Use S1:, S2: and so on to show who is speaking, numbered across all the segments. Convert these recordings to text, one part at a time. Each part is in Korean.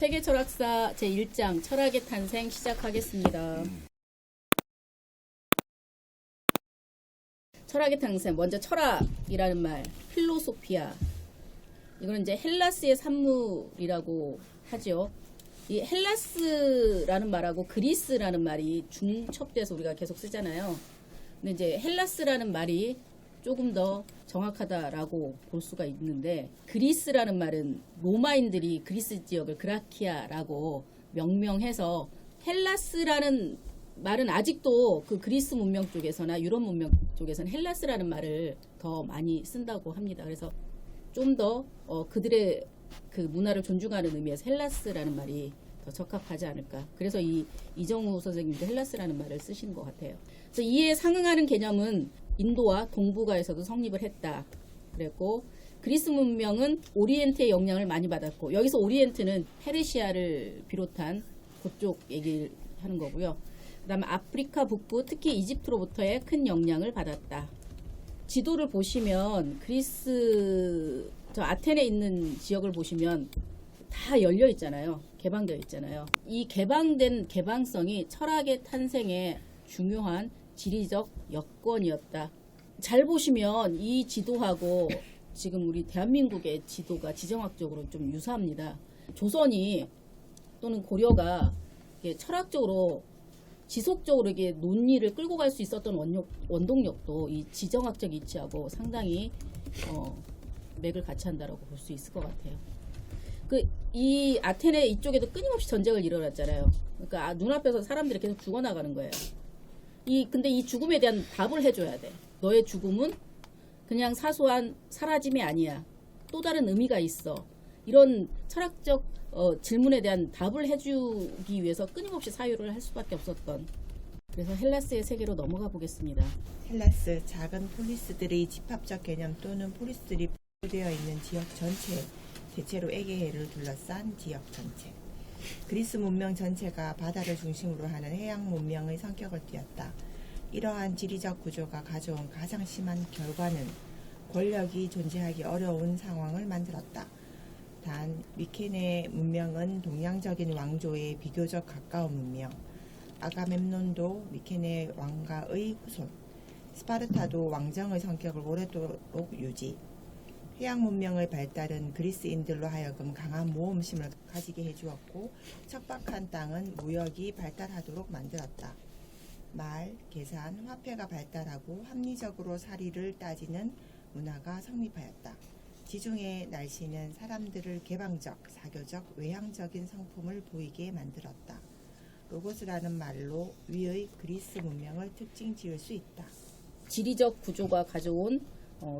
S1: 세계철학사 제1장 철학의 탄생 시작하겠습니다. 철학의 탄생, 먼저 철학이라는 말, 필로소피아. 이거는 이제 헬라스의 산물이라고 하죠. 이 헬라스라는 말하고 그리스라는 말이 중첩돼서 우리가 계속 쓰잖아요. 근데 이제 헬라스라는 말이 조금 더 정확하다라고 볼 수가 있는데, 그리스라는 말은 로마인들이 그리스 지역을 그라키아라고 명명해서, 헬라스라는 말은 아직도 그 그리스 문명 쪽에서나 유럽 문명 쪽에서는 헬라스라는 말을 더 많이 쓴다고 합니다. 그래서 좀 더 그들의 그 문화를 존중하는 의미에서 헬라스라는 말이 더 적합하지 않을까. 그래서 이정우 선생님도 헬라스라는 말을 쓰시는 것 같아요. 그래서 이에 상응하는 개념은 인도와 동북아에서도 성립을 했다 그랬고, 그리스 문명은 오리엔트의 영향을 많이 받았고, 여기서 오리엔트는 페르시아를 비롯한 그쪽 얘기를 하는 거고요. 그 다음에 아프리카 북부, 특히 이집트로부터의 큰 영향을 받았다. 지도를 보시면 그리스 저 아테네에 있는 지역을 보시면 다 열려 있잖아요. 개방되어 있잖아요. 이 개방된 개방성이 철학의 탄생에 중요한 지리적 여건이었다. 잘 보시면 이 지도하고 지금 우리 대한민국의 지도가 지정학적으로 좀 유사합니다. 조선이 또는 고려가 철학적으로 지속적으로 이게 논의를 끌고 갈 수 있었던 원동력도 이 지정학적 이치하고 상당히 맥을 같이 한다라고 볼 수 있을 것 같아요. 이 아테네 이쪽에도 끊임없이 전쟁을 일어났잖아요. 그러니까 눈앞에서 사람들이 계속 죽어나가는 거예요. 근데 이 죽음에 대한 답을 해줘야 돼. 너의 죽음은 그냥 사소한 사라짐이 아니야. 또 다른 의미가 있어. 이런 철학적 질문에 대한 답을 해주기 위해서 끊임없이 사유를 할 수밖에 없었던. 그래서 헬라스의 세계로 넘어가 보겠습니다.
S2: 헬라스, 작은 폴리스들의 집합적 개념 또는 폴리스들이 보유되어 있는 지역 전체, 대체로 에게해를 둘러싼 지역 전체. 그리스 문명 전체가 바다를 중심으로 하는 해양 문명의 성격을 띠었다. 이러한 지리적 구조가 가져온 가장 심한 결과는 권력이 존재하기 어려운 상황을 만들었다. 단 미케네 문명은 동양적인 왕조에 비교적 가까운 문명, 아가멤논도 미케네 왕가의 후손, 스파르타도 왕정의 성격을 오래도록 유지, 해양 문명의 발달은 그리스인들로 하여금 강한 모험심을 가지게 해주었고, 척박한 땅은 무역이 발달하도록 만들었다. 말, 계산, 화폐가 발달하고 합리적으로 사리를 따지는 문화가 성립하였다. 지중해 날씨는 사람들을 개방적, 사교적, 외향적인 성품을 보이게 만들었다. 로고스라는 말로 위의 그리스 문명을 특징 지을 수 있다.
S1: 지리적 구조가 가져온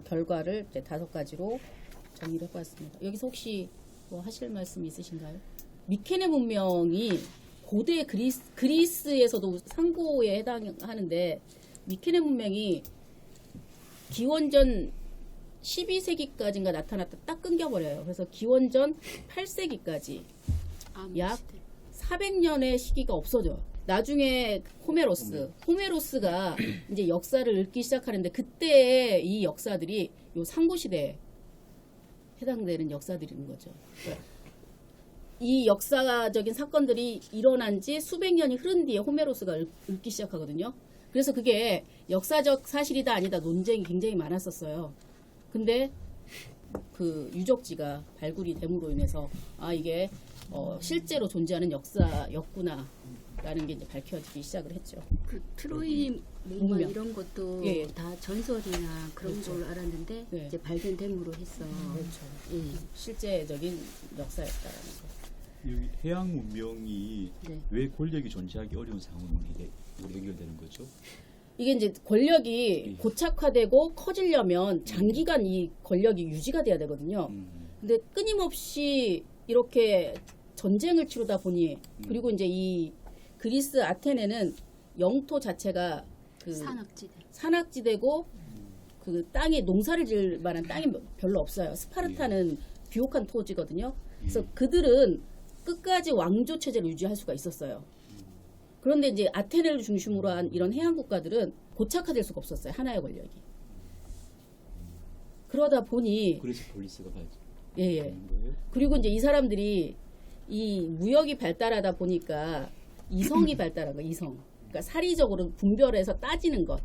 S1: 결과를 이제 5가지로 정리를 해봤습니다. 여기서 혹시 뭐 하실 말씀 있으신가요? 미케네 문명이 고대 그리스에서도 상고에 해당하는데, 미케네 문명이 기원전 12세기까지인가 나타났다 딱 끊겨버려요. 그래서 기원전 8세기까지 약 400년의 시기가 없어져요. 나중에 호메로스가 이제 역사를 읽기 시작하는데, 그때의 이 역사들이 요 상고시대에 해당되는 역사들인 거죠. 이 역사적인 사건들이 일어난 지 수백 년이 흐른 뒤에 호메로스가 읽기 시작하거든요. 그래서 그게 역사적 사실이다 아니다 논쟁이 굉장히 많았었어요. 근데 그 유적지가 발굴이 됨으로 인해서 이게 실제로 존재하는 역사였구나 라는 게 이제 밝혀지기 시작을 했죠.
S3: 그 트로이 문명 이런 것도
S1: 예.
S3: 다 전설이나 그런
S1: 그렇죠.
S3: 걸 알았는데
S1: 네.
S3: 이제 발견됨으로 해서
S1: 그렇죠.
S3: 예.
S1: 실제적인 역사였다라는 거.
S4: 여기 해양 문명이
S3: 네.
S4: 왜 권력이 존재하기 어려운 상황이 연결되는 거죠?
S1: 이게 이제 권력이 고착화되고 커지려면 장기간 이 권력이 유지가 돼야 되거든요. 근데 끊임없이 이렇게 전쟁을 치르다 보니, 그리고 이제 이 그리스 아테네는 영토 자체가 그 산악지대고 그 땅이 농사를 지을 만한 땅이 별로 없어요. 스파르타는 비옥한 토지거든요. 그래서 그들은 끝까지 왕조 체제를 유지할 수가 있었어요. 그런데 이제 아테네를 중심으로 한 이런 해양 국가들은 고착화될 수가 없었어요. 하나의 권력이. 그러다 보니
S4: 그래서 폴리스가
S1: 예. 그리고 이제 이 사람들이 이 무역이 발달하다 보니까 이성이 발달한 거, 이성. 그러니까 사리적으로 분별해서 따지는 것.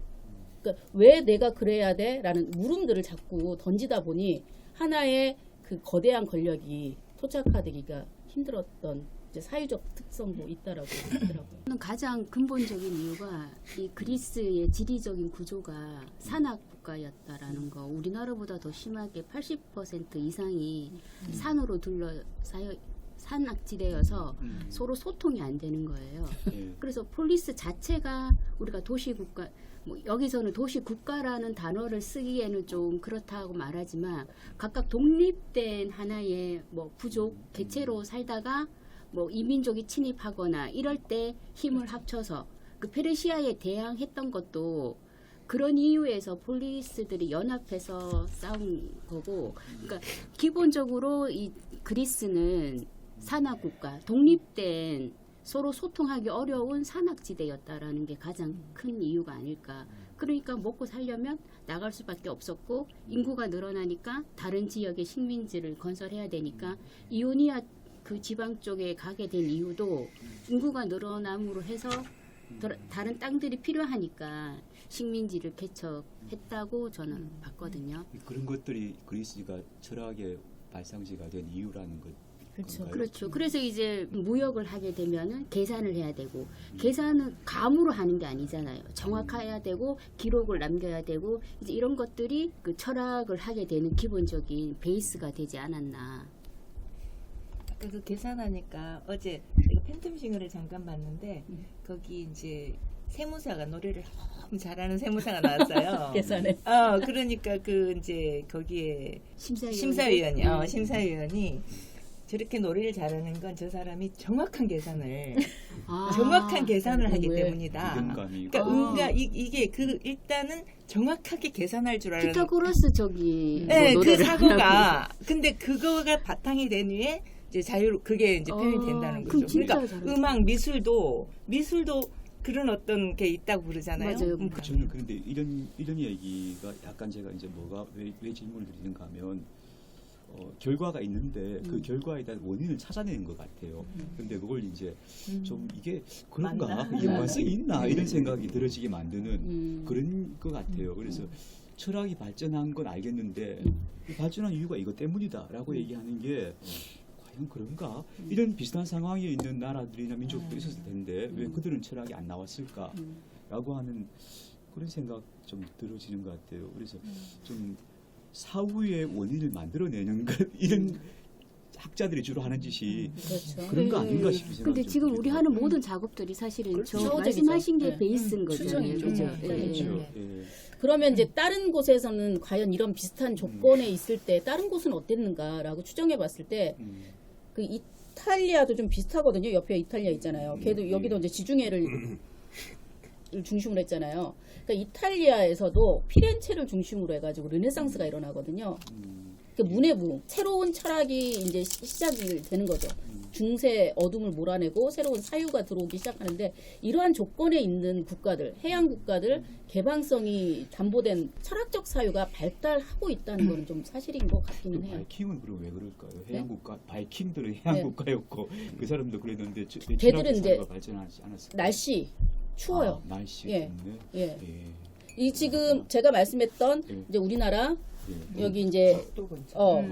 S1: 그러니까 왜 내가 그래야 돼? 라는 물음들을 자꾸 던지다 보니 하나의 그 거대한 권력이 토착화되기가 힘들었던 이제 사회적 특성도 있다라고 하더라고요.
S3: 저는 가장 근본적인 이유가 이 그리스의 지리적인 구조가 산악 국가였다라는 거. 우리나라보다 더 심하게 80% 이상이 산으로 둘러싸여 산악지대여서 서로 소통이 안 되는 거예요.
S4: 예.
S3: 그래서 폴리스 자체가 우리가 도시국가, 뭐 여기서는 도시국가라는 단어를 쓰기에는 좀 그렇다고 말하지만 각각 독립된 하나의 뭐 부족, 개체로 살다가 뭐 이민족이 침입하거나 이럴 때 힘을 합쳐서 그 페르시아에 대항했던 것도 그런 이유에서 폴리스들이 연합해서 싸운 거고, 그러니까 기본적으로 이 그리스는 산악국가, 독립된 서로 소통하기 어려운 산악지대였다라는 게 가장 큰 이유가 아닐까. 그러니까 먹고 살려면 나갈 수밖에 없었고 인구가 늘어나니까 다른 지역의 식민지를 건설해야 되니까 이오니아 그 지방 쪽에 가게 된 이유도 인구가 늘어남으로 해서 다른 땅들이 필요하니까 식민지를 개척했다고 저는 봤거든요.
S4: 그런 것들이 그리스가 철학의 발상지가 된 이유라는 것.
S1: 그렇죠.
S3: 그렇죠. 그래서 이제 무역을 하게 되면은 계산을 해야 되고, 계산은 감으로 하는 게 아니잖아요. 정확해야 되고 기록을 남겨야 되고, 이제 이런 것들이 그 철학을 하게 되는 기본적인 베이스가 되지 않았나.
S2: 아까 그 계산하니까 어제 제가 팬텀싱어를 잠깐 봤는데 거기 이제 세무사가 노래를 너무 잘하는 세무사가 나왔어요.
S1: 계산에.
S2: 그러니까 그 이제 거기에
S3: 심사위원이
S2: 심사위원이 저렇게 노래를 잘하는 건 저 사람이 정확한 계산을 하기
S1: 왜?
S2: 때문이다.
S4: 이건감이
S2: 그러니까 이게 그 일단은 정확하게 계산할 줄 아는.
S3: 피타고라스 저기
S2: 네,
S3: 뭐
S2: 그
S3: 노래를
S2: 사고가 근데 그거가 바탕이 된 후에 이제 그게 이제 표현이 된다는
S3: 그럼
S2: 거죠.
S3: 진짜
S2: 그러니까
S3: 잘하죠.
S2: 음악 미술도 그런 어떤 게 있다고 그러잖아요.
S3: 맞아요.
S4: 저는 그런데 이런 얘기가 약간 제가 이제 뭐가 왜 질문을 드리는가 하면 결과가 있는데 그 결과에 대한 원인을 찾아내는 것 같아요. 근데 그걸 이제 좀 이게 그런가
S2: 맞나?
S4: 이게 완성이 있나 이런 생각이 들어지게 만드는 그런 것 같아요. 그래서 철학이 발전한 건 알겠는데 발전한 이유가 이것 때문이다라고 얘기하는 게 과연 그런가? 이런 비슷한 상황에 있는 나라들이나 민족도 있었을 텐데 왜 그들은 철학이 안 나왔을까라고 하는 그런 생각 좀 들어지는 것 같아요. 그래서 좀 사후의 원인을 만들어내는 것 이런 학자들이 주로 하는 짓이
S1: 그렇죠.
S4: 그런 거 아닌가 싶은 생각이
S3: 근데
S4: 좀
S3: 지금
S4: 들어요.
S3: 우리 하는 모든 작업들이 사실은
S4: 그렇죠.
S3: 저
S1: 추정이죠.
S3: 말씀하신 게
S1: 네.
S3: 베이스인 거잖아요.
S1: 추정이죠.
S3: 그죠?
S1: 네.
S3: 예, 예.
S4: 그렇죠. 예.
S1: 그러면 이제 다른 곳에서는 과연 이런 비슷한 조건에 있을 때 다른 곳은 어땠는가라고 추정해 봤을 때 그 이탈리아도 좀 비슷하거든요. 옆에 이탈리아 있잖아요. 걔도 여기도 이제 지중해를 중심으로 했잖아요. 그러니까 이탈리아에서도 피렌체를 중심으로 해가지고 르네상스가 일어나거든요. 그 문해부 새로운 철학이 이제 시작이 되는 거죠. 중세 어둠을 몰아내고 새로운 사유가 들어오기 시작하는데 이러한 조건에 있는 국가들, 해양 국가들 개방성이 담보된 철학적 사유가 발달하고 있다는 거는 좀 사실인 것 같기는 해요.
S4: 바이킹은 그럼 왜 그럴까요? 해양국가 바이킹들은 해양국가였고 그 사람도 그랬는데
S1: 걔들은 이제
S4: 발전하지 않았을까요?
S1: 날씨 추워요.
S4: 날씨
S1: 예.
S4: 때문에.
S1: 예.
S4: 예.
S1: 이 지금 제가 말씀했던
S4: 예.
S1: 이제 우리나라
S4: 예.
S1: 여기 이제
S2: 또 근처.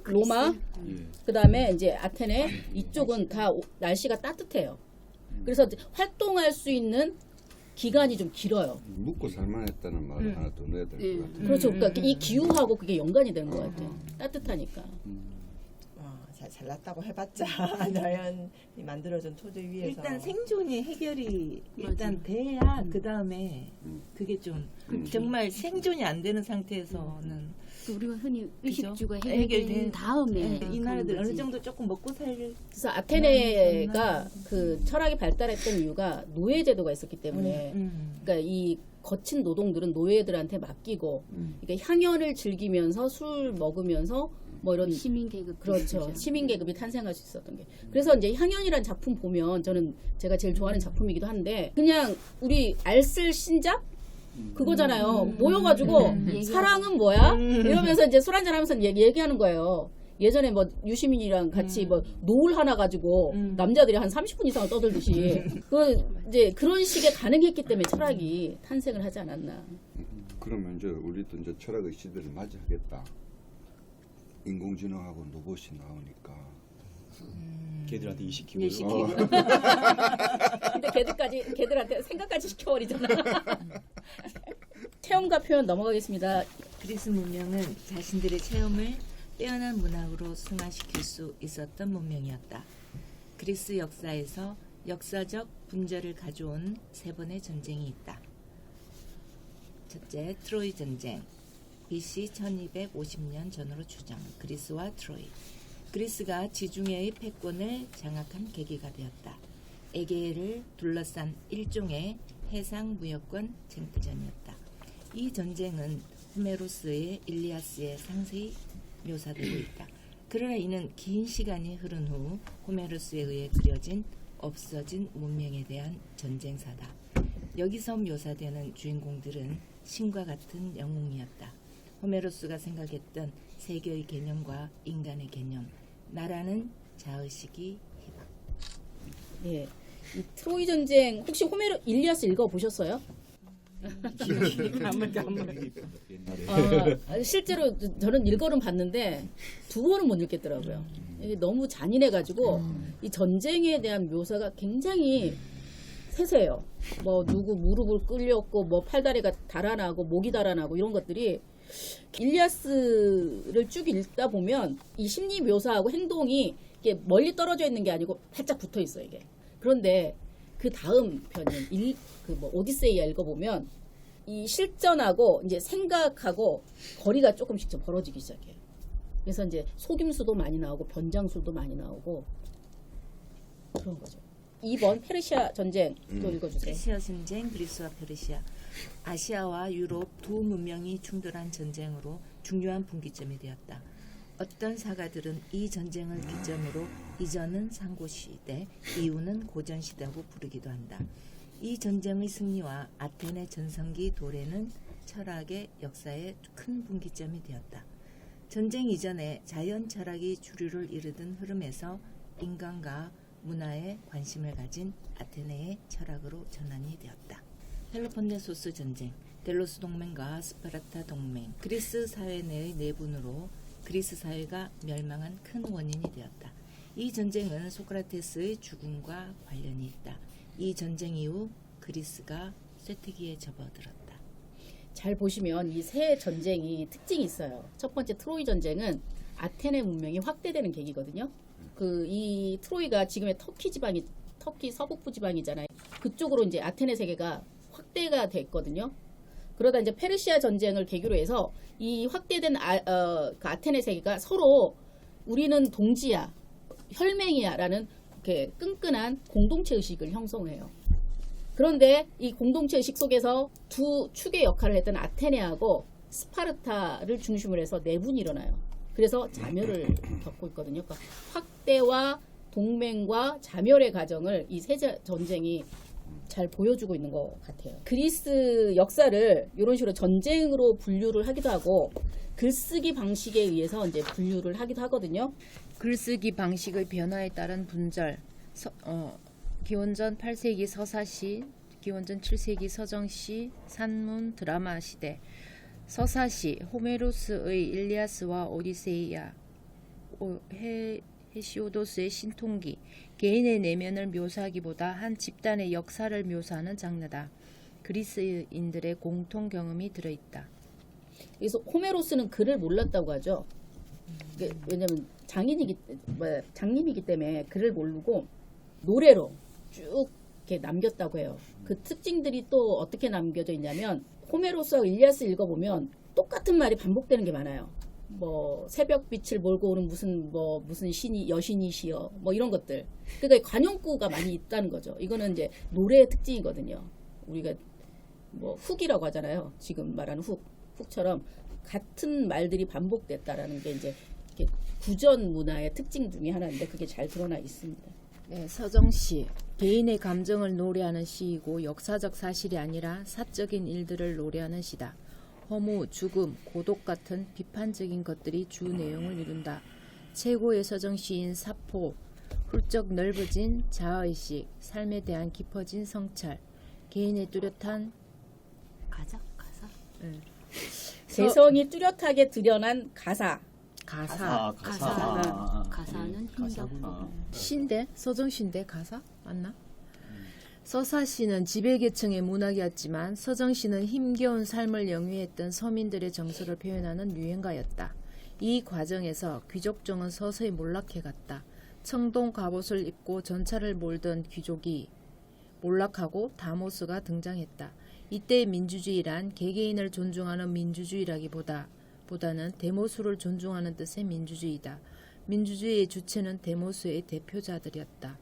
S1: 로마
S4: 예.
S1: 그다음에 이제 아테네 이쪽은 다 날씨가 따뜻해요. 그래서 이제 활동할 수 있는 기간이 좀 길어요.
S5: 묵고 살만했다는 말을 하나 더 넣어야 될 것 같아요.
S1: 그렇죠. 그러니까 이 기후하고 그게 연관이 되는 것 같아요. 따뜻하니까.
S2: 잘났다고 해봤자 자연이 만들어준 토대 위에서 일단 생존이 해결이 일단 돼야 그 다음에 그게 좀 정말 생존이 안 되는 상태에서는
S3: 우리가 흔히
S2: 그죠?
S3: 의식주가
S2: 해결된
S3: 해결된 다음에
S2: 이 나라들
S3: 그런
S2: 어느
S3: 거지.
S2: 정도 조금 먹고 살
S1: 그래서 아테네가 그 철학이 발달했던 이유가 노예 제도가 있었기 때문에 그러니까 이 거친 노동들은 노예들한테 맡기고 그러니까 향연을 즐기면서 술 먹으면서 뭐 이런
S3: 시민 계급
S1: 그렇죠. 시민 계급이 탄생할 수 있었던 게. 그래서 이제 향연이라는 작품 보면 저는 제가 제일 좋아하는 작품이기도 한데 그냥 우리 알쓸 신잡 그거잖아요. 모여가지고 사랑은 뭐야? 이러면서 이제 술 한잔 하면서 얘기하는 거예요. 예전에 뭐 유시민이랑 같이 뭐 노을 하나 가지고 남자들이 한 30분 이상을 떠들듯이 이제 그런 식의 가능했기 때문에 철학이 탄생을 하지 않았나.
S5: 그러면 이제 우리도 이제 철학의 시대를 맞이하겠다. 인공지능하고 로봇이 나오니까.
S4: 걔들한테 이식키고.
S3: 네, 시키고.
S1: 근데 걔들한테 생각까지 시켜버리잖아. 체험과 표현 넘어가겠습니다.
S2: 그리스 문명은 자신들의 체험을 뛰어난 문학으로 승화시킬 수 있었던 문명이었다. 그리스 역사에서 역사적 분절을 가져온 세 번의 전쟁이 있다. 첫째, 트로이 전쟁. BC 1250년 전으로 추정. 그리스와 트로이. 그리스가 지중해의 패권을 장악한 계기가 되었다. 에게해를 둘러싼 일종의 해상 무역권 쟁점이었다. 이 전쟁은 호메로스의 일리아스에 상세히 묘사되고 있다. 그러나 이는 긴 시간이 흐른 후 호메로스에 의해 그려진 없어진 문명에 대한 전쟁사다. 여기서 묘사되는 주인공들은 신과 같은 영웅이었다. 호메로스가 생각했던 세계의 개념과 인간의 개념, 나라는 자의식이 희망.
S1: 예, 이 트로이 전쟁 혹시 호메로 일리아스 읽어보셨어요? 실제로 저는 일거는 봤는데 두 번은 못 읽겠더라고요. 이게 너무 잔인해가지고 이 전쟁에 대한 묘사가 굉장히 세세해요. 뭐 누구 무릎을 끌렸고 뭐 팔다리가 달아나고 목이 달아나고 이런 것들이 일리아스를 쭉 읽다 보면 이 심리 묘사하고 행동이 이게 멀리 떨어져 있는 게 아니고 바짝 붙어 있어요 이게. 그런데 그 다음 편인 뭐 오디세이아 읽어보면 이 실전하고 이제 생각하고 거리가 조금씩 좀 벌어지기 시작해요. 그래서 이제 속임수도 많이 나오고 변장술도 많이 나오고 그런 거죠. 2번 페르시아 전쟁 또 읽어주세요.
S2: 페르시아 전쟁, 그리스와 페르시아. 아시아와 유럽 두 문명이 충돌한 전쟁으로 중요한 분기점이 되었다. 어떤 사가들은 이 전쟁을 기점으로 이전은 상고시대, 이후는 고전시대라고 부르기도 한다. 이 전쟁의 승리와 아테네 전성기 도래는 철학의 역사에 큰 분기점이 되었다. 전쟁 이전에 자연 철학이 주류를 이루던 흐름에서 인간과 문화에 관심을 가진 아테네의 철학으로 전환이 되었다. 펠로폰네소스 전쟁, 델로스 동맹과 스파르타 동맹, 그리스 사회 내의 내분으로 그리스 사회가 멸망한 큰 원인이 되었다. 이 전쟁은 소크라테스의 죽음과 관련이 있다. 이 전쟁 이후 그리스가 쇠퇴기에 접어들었다.
S1: 잘 보시면 이 세 전쟁이 특징이 있어요. 첫 번째 트로이 전쟁은 아테네 문명이 확대되는 계기거든요. 이 트로이가 지금의 터키 서북부 지방이잖아요. 그쪽으로 이제 아테네 세계가 확대가 됐거든요. 그러다 이제 페르시아 전쟁을 계기로 해서 이 확대된 그 아테네 세계가 서로 우리는 동지야, 혈맹이야라는 이렇게 끈끈한 공동체 의식을 형성해요. 그런데 이 공동체 의식 속에서 두 축의 역할을 했던 아테네하고 스파르타를 중심으로 해서 내분이 일어나요. 그래서 자멸을 겪고 있거든요. 그러니까 확대와 동맹과 자멸의 과정을 이 세 전쟁이 잘 보여주고 있는 것 같아요. 그리스 역사를 이런 식으로 전쟁으로 분류를 하기도 하고 글쓰기 방식에 의해서 이제 분류를 하기도 하거든요.
S6: 글쓰기 방식의 변화에 따른 분절, 기원전 8세기 서사시, 기원전 7세기 서정시, 산문, 드라마 시대, 서사시, 호메로스의 일리아스와 오디세이아, 헤시오도스의 신통기, 개인의 내면을 묘사하기보다 한 집단의 역사를 묘사하는 장르다. 그리스인들의 공통 경험이 들어있다.
S1: 그래서 호메로스는 글을 몰랐다고 하죠. 왜냐하면 장님이기 때문에 글을 모르고 노래로 쭉 이렇게 남겼다고 해요. 그 특징들이 또 어떻게 남겨져 있냐면 호메로스와 일리아스 읽어보면 똑같은 말이 반복되는 게 많아요. 뭐 새벽빛을 몰고 오는 무슨 신이 여신이시여 뭐 이런 것들. 그러니까 관용구가 많이 있다는 거죠. 이거는 이제 노래의 특징이거든요. 우리가 뭐 훅이라고 하잖아요. 지금 말하는 훅처럼 같은 말들이 반복됐다라는 게 이제 구전 문화의 특징 중에 하나인데 그게 잘 드러나 있습니다.
S6: 네, 서정시, 개인의 감정을 노래하는 시이고 역사적 사실이 아니라 사적인 일들을 노래하는 시다. 허무, 죽음, 고독 같은 비판적인 것들이 주 내용을 이룬다. 최고의 서정시인 사포, 훌쩍 넓어진 자아의식, 삶에 대한 깊어진 성찰, 개인의 뚜렷한
S3: 가사.
S1: 개성이 뚜렷하게 드러난 가사.
S6: 가사.
S3: 가사는 힘겹고.
S6: 신대? 서정신대 가사? 맞나? 서사시는 지배계층의 문학이었지만 서정시는 힘겨운 삶을 영위했던 서민들의 정서를 표현하는 유행가였다. 이 과정에서 귀족종은 서서히 몰락해갔다. 청동 갑옷을 입고 전차를 몰던 귀족이 몰락하고 다모스가 등장했다. 이때의 민주주의란 개개인을 존중하는 민주주의라기보다는 데모수를 존중하는 뜻의 민주주의다. 민주주의의 주체는 데모수의 대표자들이었다.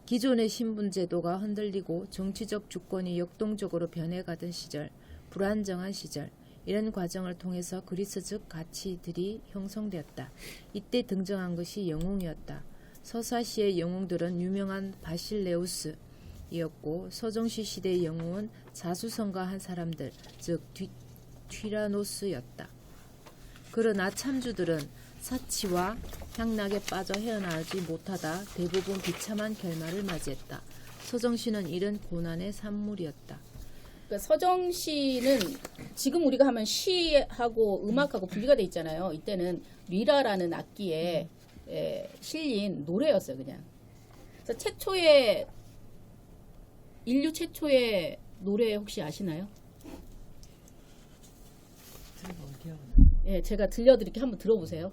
S6: 기존의 신분제도가 흔들리고 정치적 주권이 역동적으로 변해가던 시절, 불안정한 시절, 이런 과정을 통해서 그리스적 가치들이 형성되었다. 이때 등장한 것이 영웅이었다. 서사시의 영웅들은 유명한 바실레우스이었고 서정시 시대의 영웅은 자수성가한 사람들, 즉 튀라노스였다. 그러나 참주들은 사치와 향락에 빠져 헤어나오지 못하다 대부분 비참한 결말을 맞이했다. 서정시는 이런 고난의 산물이었다.
S1: 그러니까 서정시는 지금 우리가 하면 시하고 음악하고 분리가 돼 있잖아요. 이때는 리라라는 악기에 실린 노래였어요, 그냥. 그래서 인류 최초의 노래 혹시 아시나요? 예, 제가 들려드릴게요. 한번 들어보세요.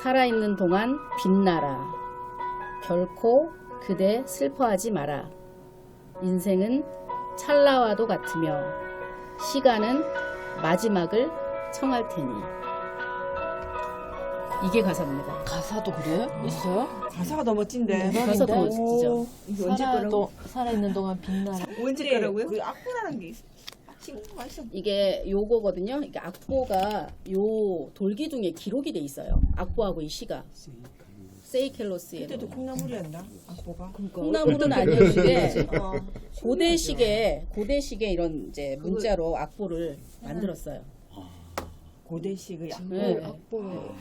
S1: 살아있는 동안 빛나라. 결코 그대 슬퍼하지 마라. 인생은 찰나와도 같으며 시간은 마지막을 청할 테니. 이게 가사입니다.
S6: 가사도 그래? 있어요?
S2: 가사가 너무 멋진데.
S1: 가사 더 멋지죠.
S2: 이게 언제 거라고?
S6: 살아있는 동안 빛나라.
S2: 언제 거라고요? 그 악보라는 게 친구가 있어.
S1: 이게 요거거든요. 이게 악보가 요 돌기 중에 기록이 돼 있어요. 악보하고 이 시가. 세이켈로스의
S2: 그때도 콩나물이었나? 악보가.
S1: 콩나물은 아니었는데 고대식의 이런 이제 문자로 악보를 만들었어요.
S2: 고대식의 악보.
S1: 네.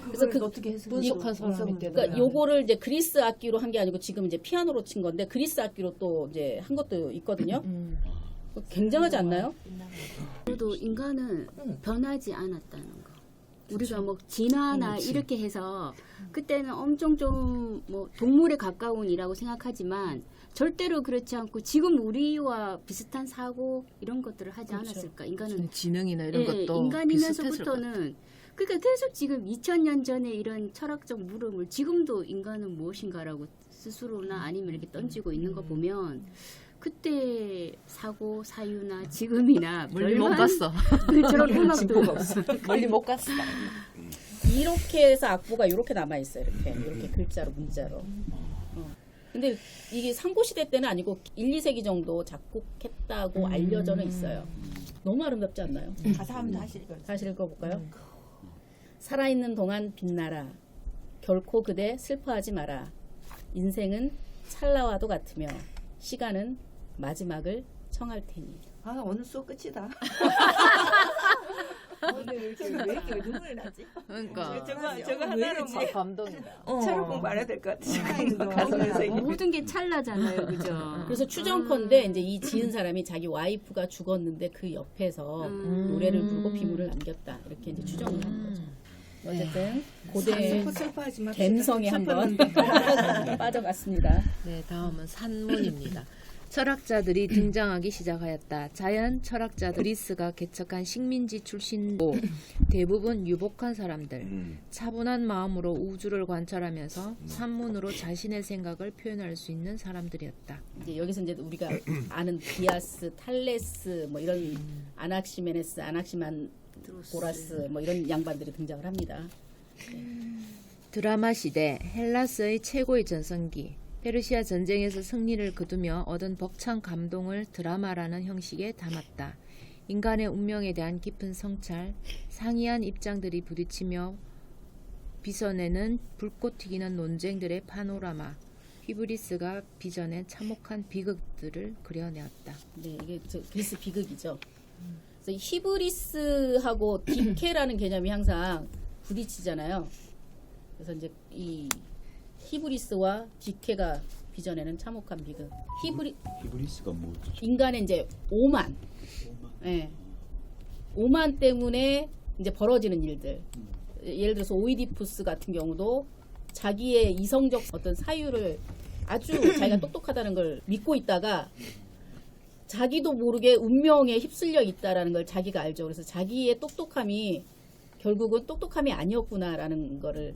S1: 그래서 그
S3: 어떻게 해서
S6: 분석한 사람이
S1: 그러니까 요거를 이제 그리스 악기로 한 게 아니고 지금 이제 피아노로 친 건데 그리스 악기로 또 이제 한 것도 있거든요. 굉장하지 않나요?
S3: 그래도 인간은 변하지 않았다는 거. 우리가 뭐 진화나 이렇게 해서 그때는 엄청 좀 뭐 동물에 가까운이라고 생각하지만 절대로 그렇지 않고 지금 우리와 비슷한 사고 이런 것들을 하지 않았을까? 인간은
S6: 지능이나 이런 것도
S3: 인간이면서부터는 그러니까 계속 지금 2000년 전에 이런 철학적 물음을 지금도 인간은 무엇인가라고 스스로나 아니면 이렇게 던지고 있는 거 보면 그때 사고 사유나 지금이나
S6: 멀리 못 갔어.
S3: 저런 음악도
S6: 멀리 못 갔어.
S1: 이렇게 해서 악보가 이렇게 남아 있어요. 이렇게 글자로 문자로. 근데 이게 상고 시대 때는 아니고 1, 2세기 정도 작곡했다고 알려져는 있어요. 너무 아름답지 않나요?
S2: 가사 한번 다시 읽어주세요.
S1: 다시 읽어볼까요? 살아있는 동안 빛나라. 결코 그대 슬퍼하지 마라. 인생은 찰나와도 같으며 시간은 마지막을 청할 테니.
S2: 아 오늘 수업 끝이다. 오늘 왜 이렇게 눈물이 나지?
S6: 그러니까
S2: 저거 하나로 뭐
S6: 감동이다.
S2: 철학 공부 안 해야 될 것 같아.
S3: 모든 게 찰나잖아요, 그죠?
S1: 그래서 추정컨대 이제 이 지은 사람이 자기 와이프가 죽었는데 그 옆에서 노래를 부르고 비물을 남겼다. 이렇게 이제 추정을 하는 거죠. 어쨌든 고대
S2: 슬퍼하지 마.
S1: 갬성에 한번 빠져갔습니다.
S6: 네, 다음은 산문입니다. 철학자들이 등장하기 시작하였다. 자연 철학자 그리스가 개척한 식민지 출신고 대부분 유복한 사람들, 차분한 마음으로 우주를 관찰하면서 산문으로 자신의 생각을 표현할 수 있는 사람들이었다.
S1: 이제 여기서 이제 우리가 아는 디아스, 탈레스 뭐 이런 아낙시메네스, 아낙시만도라스 뭐 이런 양반들이 등장을 합니다.
S6: 드라마 시대, 헬라스의 최고의 전성기, 페르시아 전쟁에서 승리를 거두며 얻은 벅찬 감동을 드라마라는 형식에 담았다. 인간의 운명에 대한 깊은 성찰, 상이한 입장들이 부딪히며 빗어내는 불꽃 튀기는 논쟁들의 파노라마, 히브리스가 빚어낸 참혹한 비극들을 그려내었다.
S1: 네, 이게 그리스 비극이죠. 그래서 히브리스하고 디케라는 개념이 항상 부딪히잖아요. 그래서 이제 이 히브리스와 디케가 빚어내는 참혹한 비극.
S4: 히브리스가 뭐죠?
S1: 인간의 이제 오만. 예. 오만 때문에 이제 벌어지는 일들. 예를 들어서 오이디푸스 같은 경우도 자기의 이성적 어떤 사유를 아주 자기가 똑똑하다는 걸 믿고 있다가 자기도 모르게 운명에 휩쓸려 있다라는 걸 자기가 알죠. 그래서 자기의 똑똑함이 결국은 똑똑함이 아니었구나라는 거를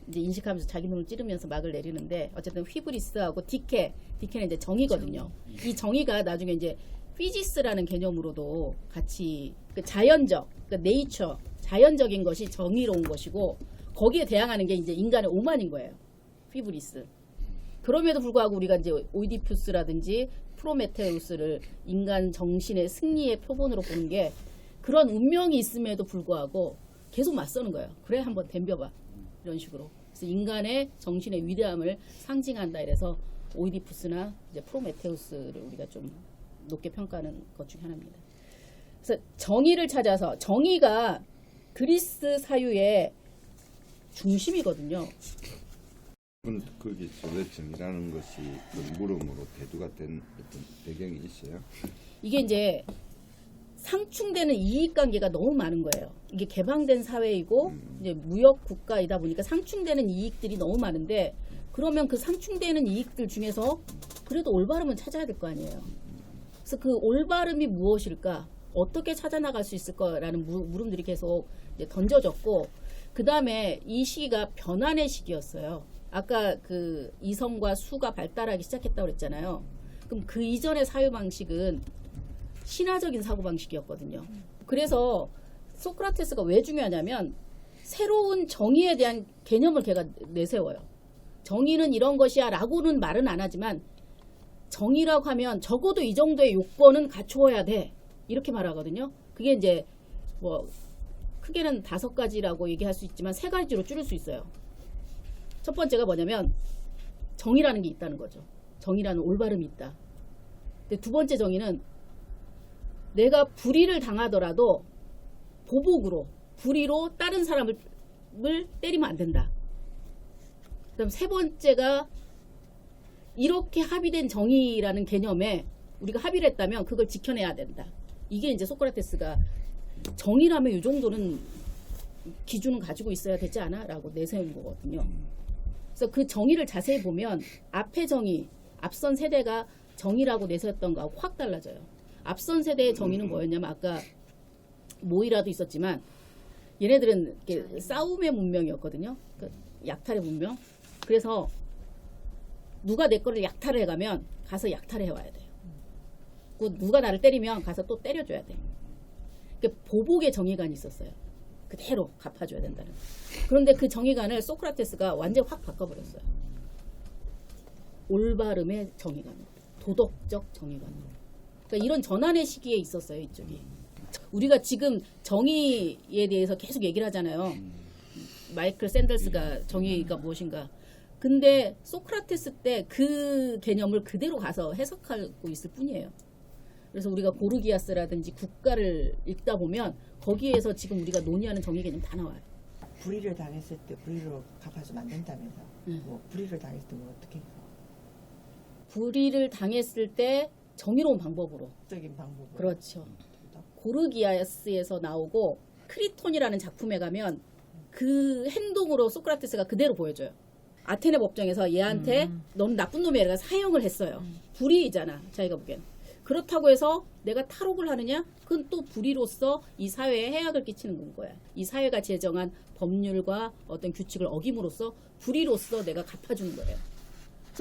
S1: 이제 인식하면서 자기 눈을 찌르면서 막을 내리는데 어쨌든 휘브리스하고 디케는 이제 정의거든요. 이 정의가 나중에 이제 피지스라는 개념으로도 같이 그 자연적, 그 네이처, 자연적인 것이 정의로운 것이고 거기에 대항하는 게 이제 인간의 오만인 거예요. 휘브리스. 그럼에도 불구하고 우리가 이제 오이디푸스라든지 프로메테우스를 인간 정신의 승리의 표본으로 보는 게 그런 운명이 있음에도 불구하고 계속 맞서는 거예요. 그래 한번 덤벼봐. 이런 식으로. 그래서 인간의 정신의 위대함을 상징한다 이래서 오이디푸스나 이제 프로메테우스를 우리가 좀 높게 평가하는 것 중에 하나입니다. 그래서 정의를 찾아서 정의가 그리스 사유의 중심이거든요.
S5: 거기서 왜 정의라는 것이 그 물음으로 대두가 된 어떤 배경이 있어요?
S1: 이게 이제 상충되는 이익관계가 너무 많은 거예요. 이게 개방된 사회이고 이제 무역 국가이다 보니까 상충되는 이익들이 너무 많은데 그러면 그 상충되는 이익들 중에서 그래도 올바름은 찾아야 될 거 아니에요. 그래서 그 올바름이 무엇일까? 어떻게 찾아나갈 수 있을 거라는 물음들이 계속 이제 던져졌고 그 다음에 이 시기가 변환의 시기였어요. 아까 그 이성과 수가 발달하기 시작했다고 그랬잖아요. 그럼 그 이전의 사유 방식은 신화적인 사고 방식이었거든요. 그래서 소크라테스가 왜 중요하냐면 새로운 정의에 대한 개념을 걔가 내세워요. 정의는 이런 것이야 라고는 말은 안 하지만 정의라고 하면 적어도 이 정도의 요건은 갖추어야 돼. 이렇게 말하거든요. 그게 이제 뭐 크게는 5가지라고 얘기할 수 있지만 3가지로 줄일 수 있어요. 첫 번째가 뭐냐면 정의라는 게 있다는 거죠. 정의라는 올바름이 있다. 근데 두 번째 정의는 내가 불의를 당하더라도 보복으로 불의로 다른 사람을 때리면 안 된다. 그다음 세 번째가 이렇게 합의된 정의라는 개념에 우리가 합의를 했다면 그걸 지켜내야 된다. 이게 이제 소크라테스가 정의라면 이 정도는 기준은 가지고 있어야 되지 않아? 라고 내세운 거거든요. 그래서 그 정의를 자세히 보면 앞의 정의, 앞선 세대가 정의라고 내세웠던 거하고 확 달라져요. 앞선 세대의 정의는 뭐였냐면 아까 모이라도 있었지만 얘네들은 이렇게 싸움의 문명이었거든요. 그 약탈의 문명. 그래서 누가 내 거를 약탈을 해가면 가서 약탈을 해와야 돼요. 누가 나를 때리면 가서 또 때려줘야 돼. 그러니까 보복의 정의관이 있었어요. 그대로 갚아줘야 된다는. 그런데 그 정의관을 소크라테스가 완전히 확 바꿔버렸어요. 올바름의 정의관으로. 도덕적 정의관으로. 그러니까 이런 전환의 시기에 있었어요. 이쪽이. 우리가 지금 정의에 대해서 계속 얘기를 하잖아요. 마이클 샌들스가 정의가 무엇인가. 근데 소크라테스 때 그 개념을 그대로 가서 해석하고 있을 뿐이에요. 그래서 우리가 고르기아스라든지 국가를 읽다 보면 거기에서 지금 우리가 논의하는 정의 개념 다 나와요.
S2: 불의를 당했을 때 불의로 갚아주면 안 된다면서. 뭐 불의를 당했을 때 뭐 어떻게?
S1: 불의를 당했을 때 정의로운 방법으로.
S2: 적인 방법으로.
S1: 그렇죠. 고르기아스에서 나오고 크리톤이라는 작품에 가면 그 행동으로 소크라테스가 그대로 보여줘요. 아테네 법정에서 얘한테 너는 나쁜 놈이야 내가 사형을 했어요. 불의잖아 자기가 보기엔. 그렇다고 해서 내가 탈옥을 하느냐? 그건 또 불의로서 이 사회에 해악을 끼치는 거야. 이 사회가 제정한 법률과 어떤 규칙을 어김으로써 불의로서 내가 갚아주는 거예요.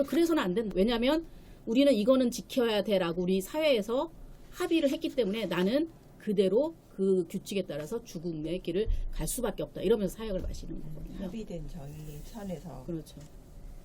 S1: 그래서는 안 된다. 왜냐하면 우리는 이거는 지켜야 돼라고 우리 사회에서 합의를 했기 때문에 나는 그대로 그 규칙에 따라서 죽음의 길을 갈 수밖에 없다. 이러면서 사형을 마시는 거거든요.
S2: 합의된 정의 선에서
S1: 그렇죠.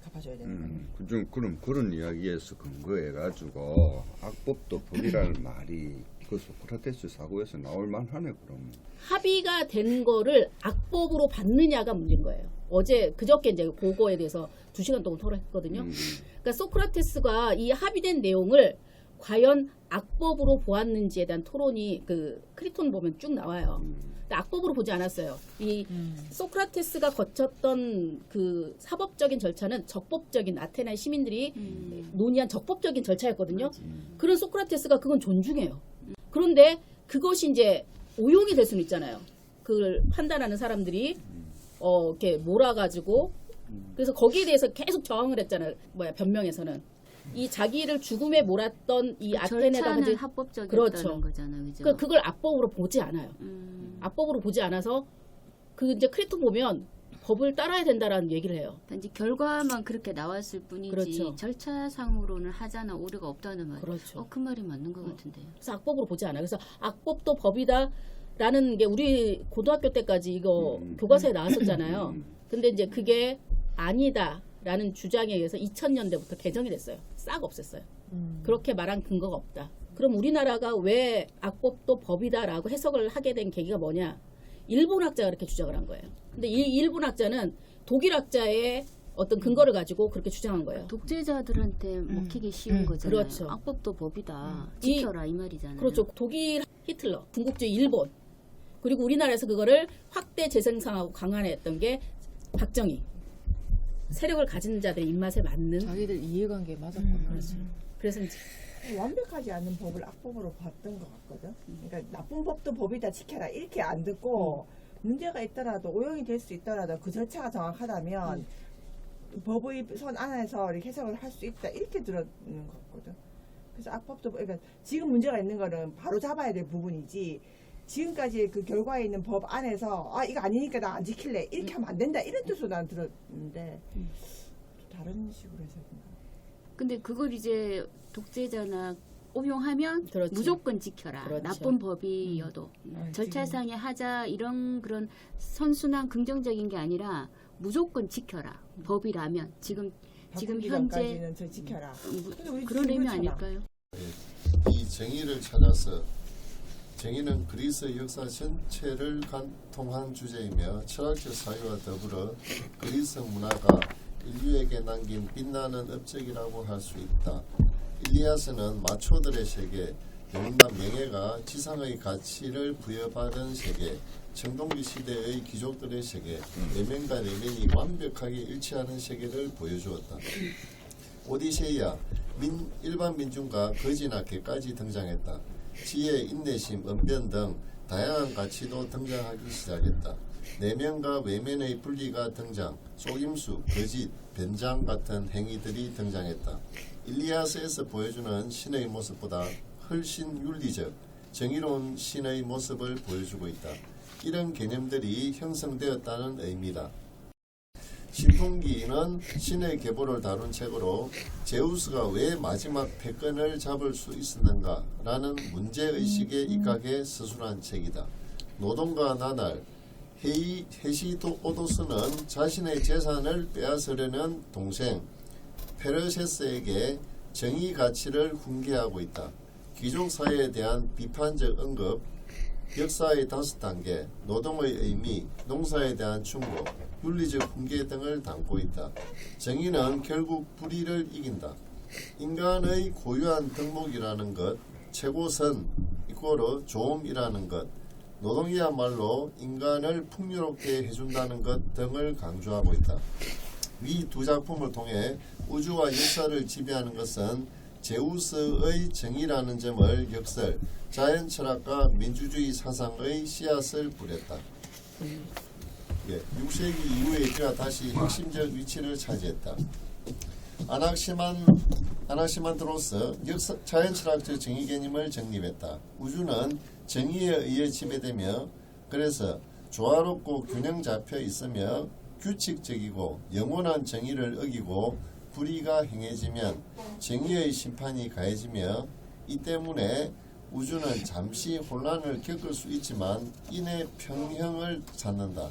S2: 갚아줘야 되는 거예요.
S5: 그럼 그런 이야기에서 근거해가지고 악법도 법이라는 말이 그 소크라테스 사고에서 나올 만하네 그럼.
S1: 합의가 된 거를 악법으로 받느냐가 문제인 거예요. 어제 그저께 이제 그거에 대해서 2시간 동안 토론했거든요. 그러니까 소크라테스가 이 합의된 내용을 과연 악법으로 보았는지에 대한 토론이 그 크리톤 보면 쭉 나와요. 근데 악법으로 보지 않았어요. 이 소크라테스가 거쳤던 그 사법적인 절차는 적법적인 아테네 시민들이 논의한 적법적인 절차였거든요. 그런 소크라테스가 그건 존중해요. 그런데 그것이 이제 오용이 될 수는 있잖아요. 그걸 판단하는 사람들이 이렇게 몰아가지고 그래서 거기에 대해서 계속 저항을 했잖아요. 변명에서는 이 자기를 죽음에 몰았던 이 아테네가
S3: 절차는 합법적이었다는
S1: 그렇죠.
S3: 거잖아요. 그죠?
S1: 그러니까 그걸 악법으로 보지 않아요. 악법으로 보지 않아서 그 이제 크리톤 보면 법을 따라야 된다라는 얘기를 해요.
S3: 단지 결과만 그렇게 나왔을 뿐이지
S1: 그렇죠.
S3: 절차상으로는 하자나 오류가 없다는 말.
S1: 그렇죠.
S3: 그 말이 맞는 것 같은데요.
S1: 그래서 악법으로 보지 않아요. 그래서 악법도 법이다라는 게 우리 고등학교 때까지 이거 교과서에 나왔었잖아요. 근데 이제 그게 아니다라는 주장에 의해서 2000년대부터 개정이 됐어요. 싹 없앴어요. 그렇게 말한 근거가 없다. 그럼 우리나라가 왜 악법도 법이다라고 해석을 하게 된 계기가 뭐냐? 일본 학자가 그렇게 주장을 한 거예요. 근데 이 일본 학자는 독일 학자의 어떤 근거를 가지고 그렇게 주장한 거예요.
S3: 독재자들한테 먹히기 쉬운 거잖아요.
S1: 그렇죠.
S3: 악법도 법이다. 지켜라 이 말이잖아요.
S1: 그렇죠. 독일 히틀러, 군국주의 일본, 그리고 우리나라에서 그거를 확대 재생산하고 강화했던 게 박정희. 세력을 가진 자들의 입맛에 맞는.
S6: 자기들 이해관계 맞았구나.
S1: 그렇죠. 그래서 이제
S2: 완벽하지 않은 법을 악법으로 봤던 것 같거든. 그러니까 나쁜 법도 법이다 지켜라 이렇게 안 듣고 문제가 있더라도 오용이 될 수 있더라도 그 절차가 정확하다면 법의 선 안에서 이렇게 해석을 할 수 있다 이렇게 들었는 것 같거든. 그래서 악법도 그러니까 지금 문제가 있는 거는 바로 잡아야 될 부분이지 지금까지 그 결과에 있는 법 안에서 아 이거 아니니까 나 안 지킬래 이렇게 하면 안 된다 이런 뜻으로 난 들었는데 다른 식으로 해석인가.
S3: 근데 그걸 이제 독재자나 오용하면
S1: 그렇지.
S3: 무조건 지켜라.
S1: 그렇죠.
S3: 나쁜 법이어도 절차상에 하자 이런 그런 선순환 긍정적인 게 아니라 무조건 지켜라. 법이라면 지금
S2: 바꾸기
S3: 현재
S2: 전까지는 저 지켜라. 근데 우리
S3: 그런
S2: 지금
S3: 의미
S2: 그렇잖아.
S3: 아닐까요?
S7: 이 정의를 찾아서 정의는 그리스 역사 전체를 관통한 주제이며 철학적 사유와 더불어 그리스 문화가 인류에게 남긴 빛나는 업적이라고 할 수 있다. 일리아스는 마초들의 세계, 영웅남 명예가 지상의 가치를 부여받은 세계, 청동기 시대의 귀족들의 세계, 내면과 내면이 완벽하게 일치하는 세계를 보여주었다. 오디세이아, 일반 민중과 거지나 개까지 등장했다. 지혜, 인내심, 언변 등 다양한 가치도 등장하기 시작했다. 내면과 외면의 분리가 등장, 속임수, 거짓, 변장 같은 행위들이 등장했다. 일리아스에서 보여주는 신의 모습보다 훨씬 윤리적, 정의로운 신의 모습을 보여주고 있다. 이런 개념들이 형성되었다는 의미다. 신풍기는 신의 계보를 다룬 책으로 제우스가 왜 마지막 패권을 잡을 수 있었는가 라는 문제의식에 입각해 서술한 책이다. 노동과 나날, 헤시오도스는 자신의 재산을 빼앗으려는 동생 페르세스에게 정의 가치를 훈계하고 있다. 귀족사회에 대한 비판적 언급, 역사의 5단계, 노동의 의미, 농사에 대한 충고, 윤리적 훈계 등을 담고 있다. 정의는 결국 불의를 이긴다. 인간의 고유한 덕목이라는 것, 최고선 이꼬르 조음이라는 것, 노동이야말로 인간을 풍요롭게 해준다는 것 등을 강조하고 있다. 위 두 작품을 통해 우주와 역사를 지배하는 것은 제우스의 정의라는 점을 역설, 자연철학과 민주주의 사상의 씨앗을 뿌렸다. 예, 6세기 이후에 이제와 다시 핵심적 위치를 차지했다. 아나시만드로스 자연철학적 정의 개념을 정립했다. 우주는 정의에 의해 지배되며 그래서 조화롭고 균형 잡혀 있으며 규칙적이고 영원한 정의를 어기고 불의가 행해지면 정의의 심판이 가해지며 이 때문에 우주는 잠시 혼란을 겪을 수 있지만 이내 평형을 찾는다.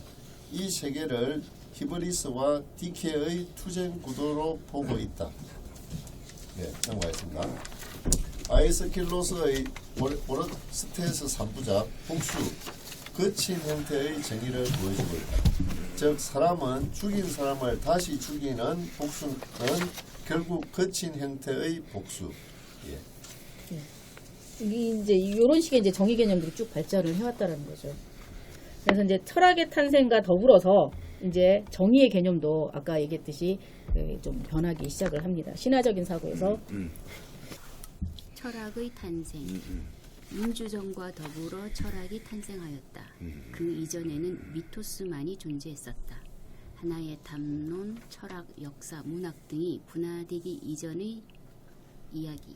S7: 이 세계를 히브리스와 디케의 투쟁 구도로 보고 있다. 네, 넘어가겠습니다. 아이스킬로스의 오르스테스 3부작 복수, 거친 형태의 정의를 보여주고 있다. 즉 사람은 죽인 사람을 다시 죽이는 복수는 결국 거친 형태의 복수. 예.
S1: 이제 이런 식의 이제 정의 개념들이 쭉 발전을 해왔다라는 거죠. 그래서 이제 철학의 탄생과 더불어서 이제 정의의 개념도 아까 얘기했듯이 좀 변하기 시작을 합니다. 신화적인 사고에서
S3: 철학의 탄생. 민주정과 더불어 철학이 탄생하였다. 그 이전에는 미토스만이 존재했었다. 하나의 담론, 철학, 역사, 문학 등이 분화되기 이전의 이야기.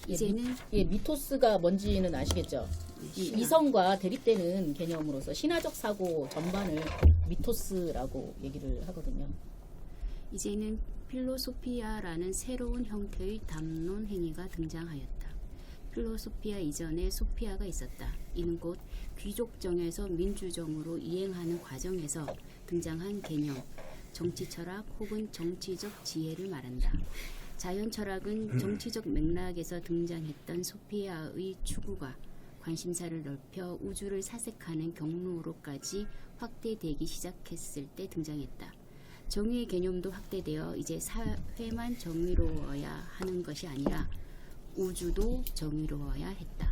S3: 이제는
S1: 미토스가 뭔지는 아시겠죠? 이성과 대립되는 개념으로서 신화적 사고 전반을 미토스라고 얘기를 하거든요.
S3: 이제는 필로소피아라는 새로운 형태의 담론 행위가 등장하였다. 필로소피아 이전에 소피아가 있었다. 이는 곧 귀족정에서 민주정으로 이행하는 과정에서 등장한 개념, 정치철학 혹은 정치적 지혜를 말한다. 자연철학은 정치적 맥락에서 등장했던 소피아의 추구가 관심사를 넓혀 우주를 사색하는 경로로까지 확대되기 시작했을 때 등장했다. 정의의 개념도 확대되어 이제 사회만 정의로워야 하는 것이 아니라 우주도 정의로워야 했다.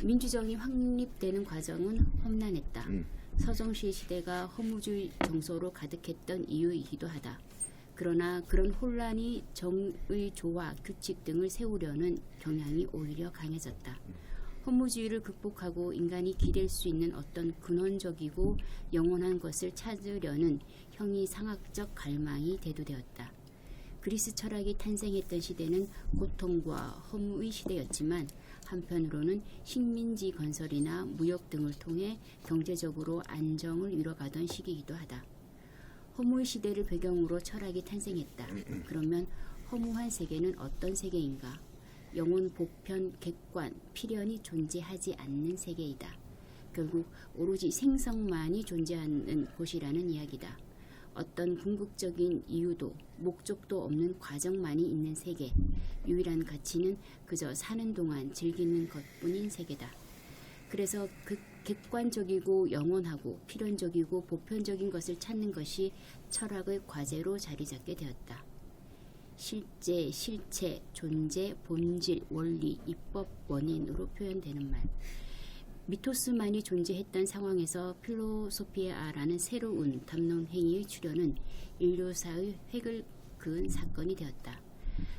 S3: 민주정이 확립되는 과정은 험난했다. 서정시 시대가 허무주의 정서로 가득했던 이유이기도 하다. 그러나 그런 혼란이 정의 조화, 규칙 등을 세우려는 경향이 오히려 강해졌다. 허무주의를 극복하고 인간이 기댈 수 있는 어떤 근원적이고 영원한 것을 찾으려는 형이상학적 갈망이 대두되었다. 그리스 철학이 탄생했던 시대는 고통과 허무의 시대였지만 한편으로는 식민지 건설이나 무역 등을 통해 경제적으로 안정을 이뤄가던 시기이기도 하다. 허무의 시대를 배경으로 철학이 탄생했다. 그러면 허무한 세계는 어떤 세계인가? 영혼, 보편, 객관, 필연이 존재하지 않는 세계이다. 결국 오로지 생성만이 존재하는 곳이라는 이야기다. 어떤 궁극적인 이유도 목적도 없는 과정만이 있는 세계. 유일한 가치는 그저 사는 동안 즐기는 것뿐인 세계다. 그래서 그 객관적이고 영원하고 필연적이고 보편적인 것을 찾는 것이 철학의 과제로 자리 잡게 되었다. 실제, 실체, 존재, 본질, 원리, 입법, 원인으로 표현되는 말. 미토스만이 존재했던 상황에서 필로소피아라는 새로운 담론 행위의 출현은 인류사의 획을 그은 사건이 되었다.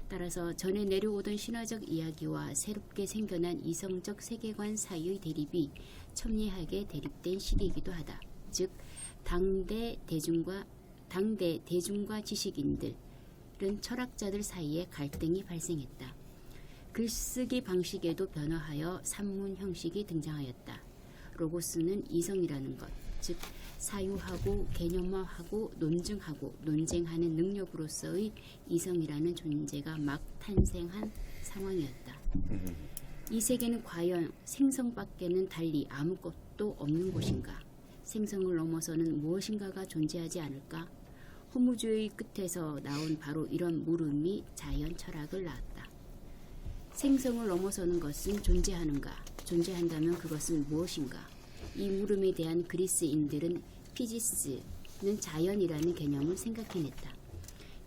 S3: 따라서 전에 내려오던 신화적 이야기와 새롭게 생겨난 이성적 세계관 사이의 대립이 첨예하게 대립된 시기이기도 하다. 즉 당대 대중과 지식인들은 철학자들 사이에 갈등이 발생했다. 글쓰기 방식에도 변화하여 산문 형식이 등장하였다. 로고스는 이성이라는 것, 즉 사유하고 개념화하고 논증하고 논쟁하는 능력으로서의 이성이라는 존재가 막 탄생한 상황이었다. 이 세계는 과연 생성밖에는 달리 아무것도 없는 곳인가? 생성을 넘어서는 무엇인가가 존재하지 않을까? 허무주의 끝에서 나온 바로 이런 물음이 자연 철학을 낳았다. 생성을 넘어서는 것은 존재하는가? 존재한다면 그것은 무엇인가? 이 물음에 대한 그리스인들은 피지스는 자연이라는 개념을 생각해냈다.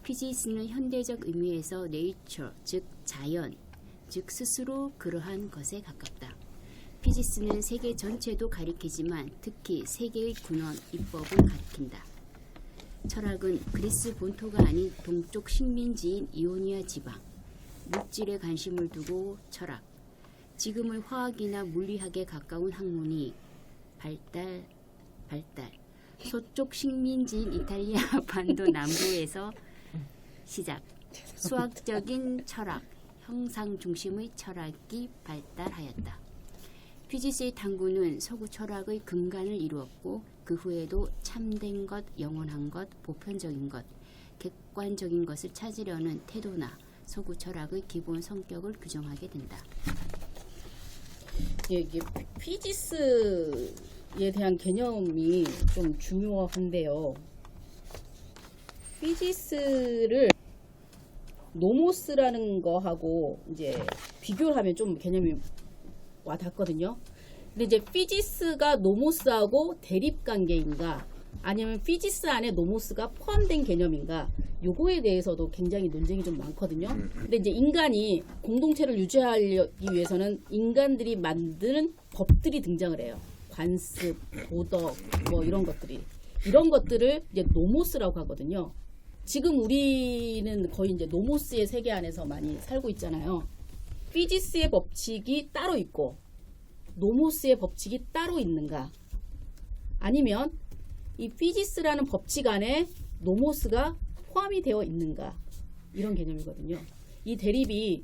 S3: 피지스는 현대적 의미에서 네이처, 즉 자연, 즉 스스로 그러한 것에 가깝다. 피지스는 세계 전체도 가리키지만 특히 세계의 근원, 입법을 가리킨다. 철학은 그리스 본토가 아닌 동쪽 식민지인 이오니아 지방, 물질에 관심을 두고 철학, 지금의 화학이나 물리학에 가까운 학문이 발달, 서쪽 식민지인 이탈리아 반도 남부에서 시작. 수학적인 철학, 형상 중심의 철학이 발달하였다. 피지스의 탐구는 서구 철학의 근간을 이루었고 그 후에도 참된 것, 영원한 것, 보편적인 것, 객관적인 것을 찾으려는 태도나 서구 철학의 기본 성격을 규정하게 된다.
S1: 이게 피지스에 대한 개념이 좀 중요한데요. 피지스를 노모스라는 거하고 이제 비교를 하면 좀 개념이 와닿거든요. 근데 이제 피지스가 노모스하고 대립 관계인가 아니면 피지스 안에 노모스가 포함된 개념인가 요거에 대해서도 굉장히 논쟁이 좀 많거든요. 근데 이제 인간이 공동체를 유지하기 위해서는 인간들이 만드는 법들이 등장을 해요. 관습, 도덕, 뭐 이런 것들을 이제 노모스라고 하거든요. 지금 우리는 거의 이제 노모스의 세계 안에서 많이 살고 있잖아요. 피지스의 법칙이 따로 있고 노모스의 법칙이 따로 있는가? 아니면 이 피지스라는 법칙 안에 노모스가 포함이 되어 있는가? 이런 개념이거든요. 이 대립이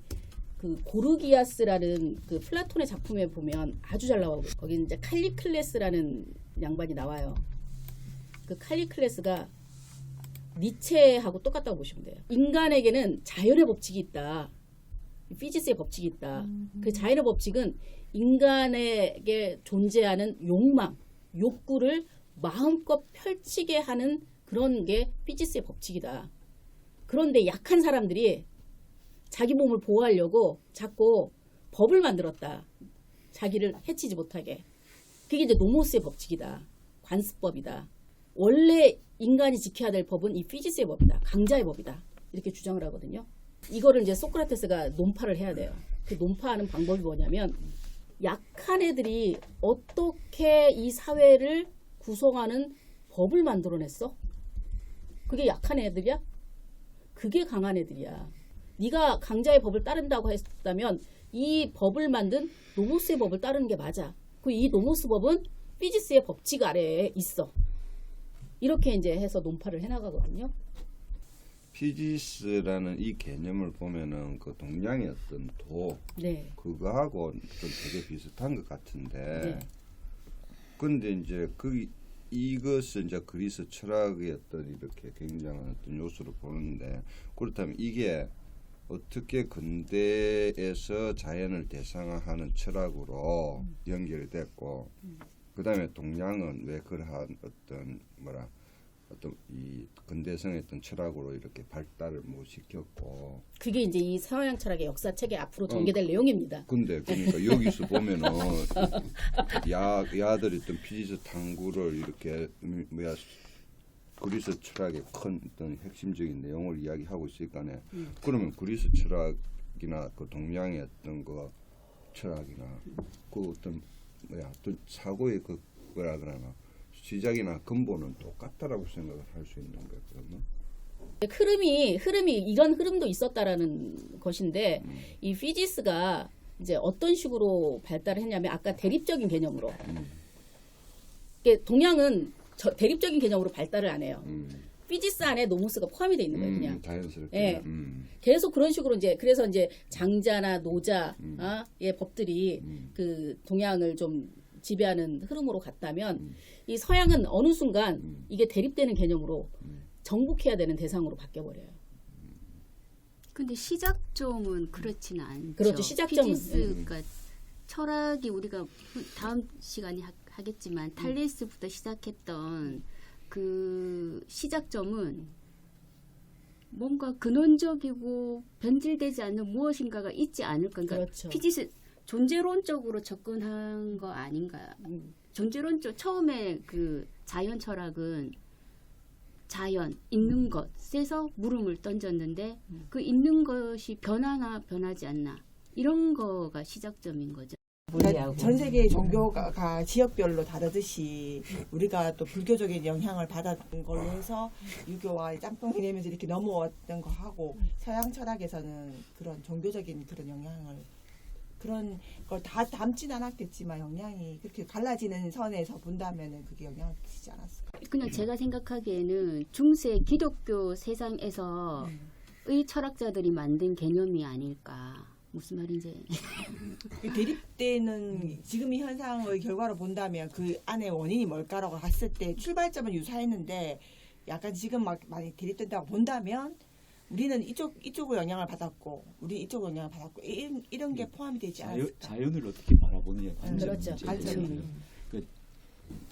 S1: 그 고르기아스라는 그 플라톤의 작품에 보면 아주 잘 나오고 거기 이제 칼리클레스라는 양반이 나와요. 그 칼리클레스가 니체하고 똑같다고 보시면 돼요. 인간에게는 자연의 법칙이 있다. 피지스의 법칙이 있다. 그 자연의 법칙은 인간에게 존재하는 욕망, 욕구를 마음껏 펼치게 하는 그런 게 피지스의 법칙이다. 그런데 약한 사람들이 자기 몸을 보호하려고 자꾸 법을 만들었다. 자기를 해치지 못하게. 그게 이제 노모스의 법칙이다. 관습법이다. 원래 인간이 지켜야 될 법은 이 피지스의 법이다. 강자의 법이다. 이렇게 주장을 하거든요. 이거를 이제 소크라테스가 논파를 해야 돼요. 그 논파하는 방법이 뭐냐면 약한 애들이 어떻게 이 사회를 구성하는 법을 만들어냈어? 그게 약한 애들이야? 그게 강한 애들이야. 네가 강자의 법을 따른다고 했다면 이 법을 만든 노모스의 법을 따르는 게 맞아. 그 이 노모스 법은 피지스의 법칙 아래에 있어. 이렇게 이제 해서 논파를 해나가거든요.
S5: 피지스라는 이 개념을 보면은 그 동양의 어떤 도
S1: 네.
S5: 그거하고 좀 되게 비슷한 것 같은데
S1: 네.
S5: 근데 이제 이것을 이제 그리스 철학의 어떤 이렇게 굉장한 어떤 요소로 보는데 그렇다면 이게 어떻게 근대에서 자연을 대상화하는 철학으로 연결이 됐고 그다음에 동양은 왜 그러한 어떤 어떤 이 근대성의 어떤 철학으로 이렇게 발달을 못 시켰고
S1: 그게 이제 이 서양 철학의 역사책에 앞으로 전개될 내용입니다.
S5: 근데 그러니까 여기서 보면은 야들이 어떤 피지스 탐구를 이렇게 그리스 철학의 큰 어떤 핵심적인 내용을 이야기하고 있으니까네. 그러면 그리스 철학이나 그 동양의 어떤 그 철학이나 그 어떤 어떤 사고의 그 뭐라 그러나 시작이나 근본은 똑같다라고 생각을 할 수 있는 거예요. 그러면
S1: 흐름이 이런 흐름도 있었다라는 것인데 이 피지스가 이제 어떤 식으로 발달을 했냐면 아까 대립적인 개념으로 동양은 대립적인 개념으로 발달을 안 해요. 피지스 안에 노모스가 포함이 돼 있는 거예요, 그냥.
S5: 자연스럽게.
S1: 예. 계속 그런 식으로 이제 그래서 이제 장자나 노자의 법들이 그 동양을 좀 지배하는 흐름으로 갔다면 이 서양은 어느 순간 이게 대립되는 개념으로 정복해야 되는 대상으로 바뀌어버려요.
S3: 근데 시작점은 그렇지는 않죠.
S1: 그렇죠. 시작점은.
S3: 피지스가 철학이 우리가 다음 시간에 하겠지만 탈레스부터 시작했던 그 시작점은 뭔가 근원적이고 변질되지 않는 무엇인가가 있지 않을까. 그러니까
S1: 그렇죠.
S3: 피지스 존재론적으로 접근한 거 아닌가. 존재론적 처음에 그 자연 철학은 자연 있는 것에서 물음을 던졌는데 그 있는 것이 변하나 변하지 않나 이런 거가 시작점인 거죠.
S2: 그러니까 전 세계의 종교가 지역별로 다르듯이 우리가 또 불교적인 영향을 받았던 걸로 해서 유교와 짬뽕이 되면서 이렇게 넘어왔던 거 하고 서양 철학에서는 그런 종교적인 그런 영향을 그런 걸 다 담진 않았겠지만 영향이 그렇게 갈라지는 선에서 본다면은 그게 영향을 끼치지 않았을까.
S3: 그냥 제가 생각하기에는 중세 기독교 세상에서 의 철학자들이 만든 개념이 아닐까. 무슨 말인지.
S2: 대립되는 지금 이 현상의 결과로 본다면 그 안에 원인이 뭘까라고 봤을 때 출발점은 유사했는데 약간 지금 막 많이 대립된다고 본다면 우리는 이쪽으로 영향을 받았고 우리 이쪽으로 영향을 받았고 이런 게 포함이 되지 않았을까.
S4: 자연을 어떻게 바라보느냐 관점이
S1: 그렇죠.
S4: 문제거든요. 그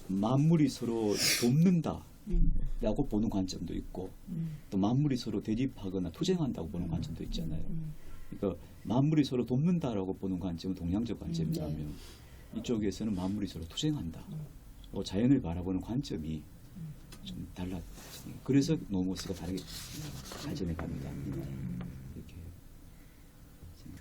S4: 만물이 서로 돕는다라고 보는 관점도 있고 또 만물이 서로 대립하거나 투쟁한다고 보는 관점도 있잖아요. 그러니까 만물이 서로 돕는다라고 보는 관점은 동양적 관점이라면 이쪽에서는 만물이 서로 투쟁한다. 자연을 바라보는 관점이 좀 달라지는. 그래서 노모스가 다르게 발전해 갑니다. 이렇게.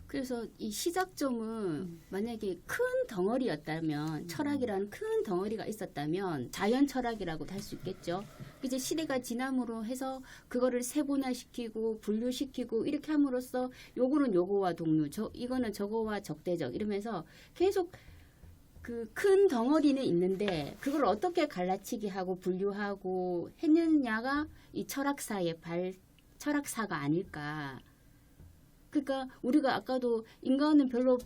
S3: 그래서 이 시작점은 만약에 큰 덩어리였다면 철학이라는 큰 덩어리가 있었다면 자연 철학이라고도 할 수 있겠죠. 이제 시대가 지남으로 해서 그거를 세분화시키고 분류시키고 이렇게 함으로써 요거는 요거와 동류, 이거는 저거와 적대적 이러면서 계속 그 큰 덩어리는 있는데 그걸 어떻게 갈라치기 하고 분류하고 했느냐가 이 철학사가 아닐까. 그러니까 우리가 아까도 인간은 별로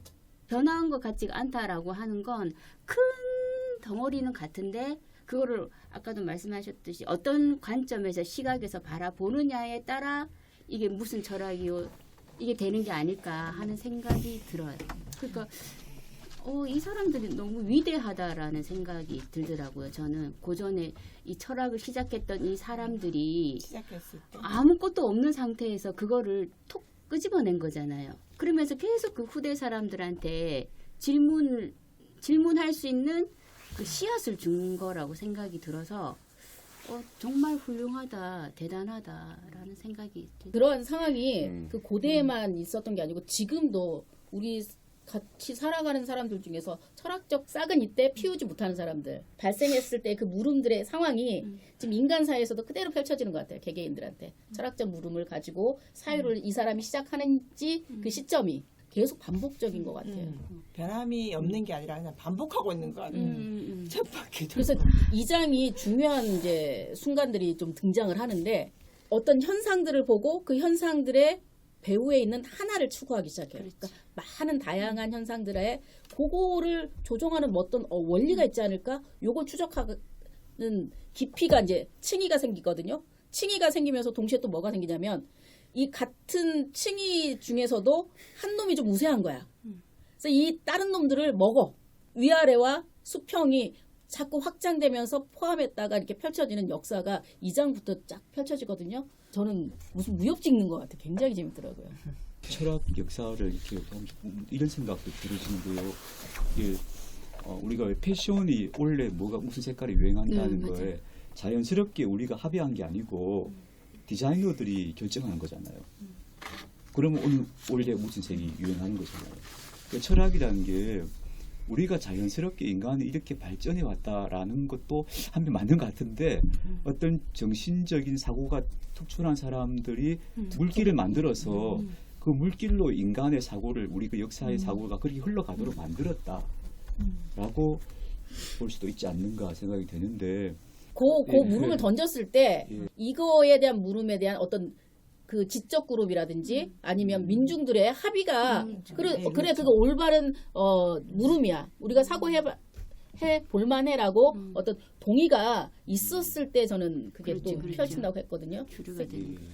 S3: 변화한 것 같지가 않다라고 하는 건 큰 덩어리는 같은데 그거를 아까도 말씀하셨듯이 어떤 관점에서 시각에서 바라보느냐에 따라 이게 무슨 철학이요 이게 되는 게 아닐까 하는 생각이 들어요. 그러니까 이 사람들이 너무 위대하다라는 생각이 들더라고요. 저는 고전에 이 철학을 시작했던 이 사람들이
S2: 시작했을 때
S3: 아무것도 없는 상태에서 그거를 톡 끄집어낸 거잖아요. 그러면서 계속 그 후대 사람들한테 질문할 수 있는 그 씨앗을 준 거라고 생각이 들어서 정말 훌륭하다, 대단하다라는 생각이 들어요.
S1: 그런 상황이 그 고대에만 있었던 게 아니고 지금도 우리 같이 살아가는 사람들 중에서 철학적 싹은 이때 피우지 못하는 사람들 발생했을 때 그 물음들의 상황이 지금 인간 사회에서도 그대로 펼쳐지는 것 같아요. 개개인들한테 철학적 물음을 가지고 사유를 이 사람이 시작하는지 그 시점이 계속 반복적인 것 같아요.
S2: 변함이 없는 게 아니라 그냥 반복하고 있는 거 같아요. 첫 바퀴.
S1: 그래서 2장이 중요한 이제 순간들이 좀 등장을 하는데 어떤 현상들을 보고 그 현상들의 배후에 있는 하나를 추구하기 시작해요. 그러니까 많은 다양한 현상들에 그거를 조종하는 어떤 원리가 있지 않을까? 요걸 추적하는 깊이가 이제 층위가 생기거든요. 층위가 생기면서 동시에 또 뭐가 생기냐면 이 같은 층위 중에서도 한 놈이 좀 우세한 거야. 그래서 이 다른 놈들을 먹어. 위아래와 수평이 자꾸 확장되면서 포함했다가 이렇게 펼쳐지는 역사가 2장부터 쫙 펼쳐지거든요. 저는 무슨 무협 찍는 것 같아. 굉장히 재밌더라고요.
S4: 철학 역사를 이렇게 이런 생각도 들어지는데요. 우리가 패션이 원래 무슨 색깔이 유행한다는 거에 자연스럽게 우리가 합의한 게 아니고 디자이너들이 결정하는 거잖아요. 그러면 원래 무슨 색이 유행하는 거잖아요. 그러니까 철학이라는 게 우리가 자연스럽게 인간이 이렇게 발전해 왔다라는 것도 한편 맞는 것 같은데 어떤 정신적인 사고가 특출한 사람들이 물길을 만들어서 그 물길로 인간의 사고를 우리 그 역사의 사고가 그렇게 흘러가도록 만들었다라고 볼 수도 있지 않는가 생각이 되는데
S1: 그 물음을 던졌을 때 이거에 대한 물음에 대한 어떤 그 지적 그룹이라든지 아니면 민중들의 합의가 그래 그거 올바른 물음이야. 우리가 사고해 볼만해라고 어떤 동의가 있었을 때 저는 그게 또 펼친다고 했거든요.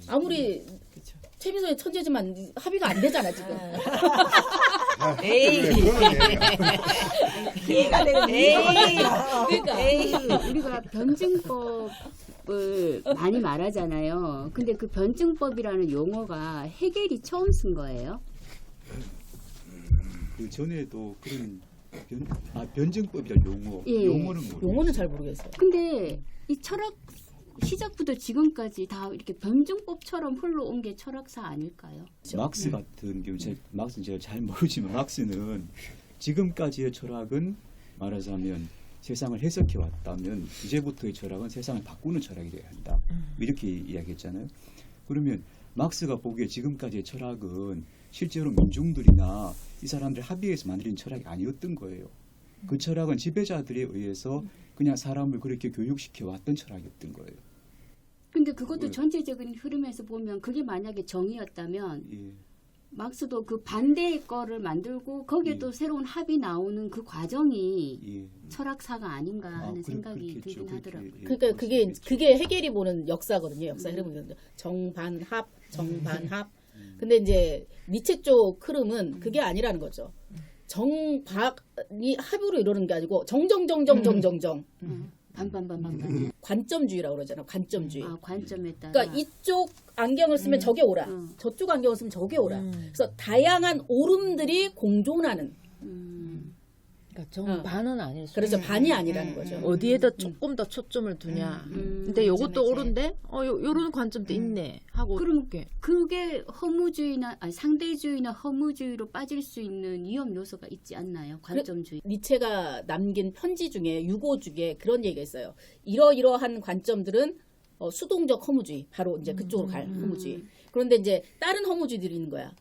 S1: 아무리 최민선이 천재지만 합의가 안 되잖아 지금.
S2: 에이. 이해가 되는
S3: 그러니까 우리가 변증법을 많이 말하잖아요. 근데 그 변증법이라는 용어가 해겔이 처음 쓴 거예요.
S4: 그 전에도 그런 변증법이란 용어. 용어는 모르겠어요.
S1: 용어는 잘 모르겠어요.
S3: 근데 이 철학 시작부터 지금까지 다 이렇게 변증법처럼 흘러온 게 철학사 아닐까요?
S4: 막스 같은 경우, 막스는 제가 잘 모르지만 막스는 지금까지의 철학은 말하자면 세상을 해석해 왔다면 이제부터의 철학은 세상을 바꾸는 철학이 되어야 한다. 이렇게 이야기했잖아요. 그러면 막스가 보기에 지금까지의 철학은 실제로 민중들이나 이 사람들 합의해서 만들어진 철학이 아니었던 거예요. 그 철학은 지배자들에 의해서 그냥 사람을 그렇게 교육시켜 왔던 철학이었던 거예요.
S3: 근데 그것도 전체적인 흐름에서 보면 그게 만약에 정의였다면
S4: 예.
S3: 막스도 그 반대의 거를 만들고 거기에
S4: 예.
S3: 또 새로운 합이 나오는 그 과정이
S4: 예.
S3: 철학사가 아닌가 하는 생각이
S4: 그렇겠죠.
S3: 들긴
S4: 그렇게,
S3: 하더라고요.
S4: 예,
S1: 그러니까
S4: 그럴 수 있겠죠.
S1: 그게 해겔이 보는 역사거든요. 역사 흐름은 정반합, 정반합. 근데 이제 니체 쪽 흐름은 그게 아니라는 거죠. 정박이 합으로 이러는 게 아니고 정정정정정정정.
S3: 반반반반.
S1: 관점주의라고 그러잖아. 관점주의.
S3: 아, 관점에 따라.
S1: 그러니까 이쪽 안경을 쓰면 저게 오라. 저쪽 안경을 쓰면 저게 오라. 그래서 다양한 오름들이 공존하는.
S6: 그러니까 정반은 아닐 수
S1: 그래서
S6: 있어요.
S1: 반이 아니라는 거죠.
S6: 어디에다 조금 더 초점을 두냐. 근데 요것도 옳은데 요런 관점도 있네 하고
S3: 그럼
S6: 이렇게.
S3: 그게 허무주의나 아니, 상대주의나 허무주의로 빠질 수 있는 위험 요소가 있지 않나요? 관점주의.
S1: 니체가 남긴 편지 중에 유고 중에 그런 얘기가 있어요. 이러이러한 관점들은 수동적 허무주의, 바로 이제 그쪽으로 갈 허무주의. 그런데 이제 다른 허무주의들이 있는 거야.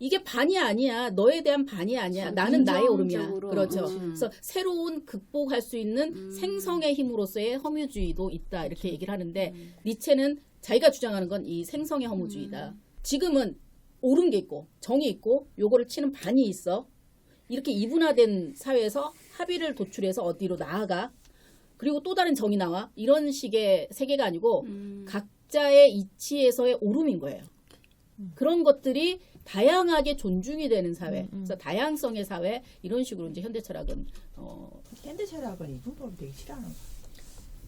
S1: 이게 반이 아니야. 너에 대한 반이 아니야. 나는 나의 오름이야.
S3: 긍정적으로.
S1: 그렇죠. 그래서 새로운 극복할 수 있는 생성의 힘으로서의 허무주의도 있다. 이렇게 얘기를 하는데 니체는 자기가 주장하는 건 이 생성의 허무주의다. 지금은 옳은 게 있고 정이 있고 요거를 치는 반이 있어. 이렇게 이분화된 사회에서 합의를 도출해서 어디로 나아가. 그리고 또 다른 정이 나와. 이런 식의 세계가 아니고 각자의 이치에서의 오름인 거예요. 그런 것들이 다양하게 존중이 되는 사회, 그래서 다양성의 사회 이런 식으로 이제 현대 철학은
S2: 현대 철학은 이분법을 되게 싫어하는 거야.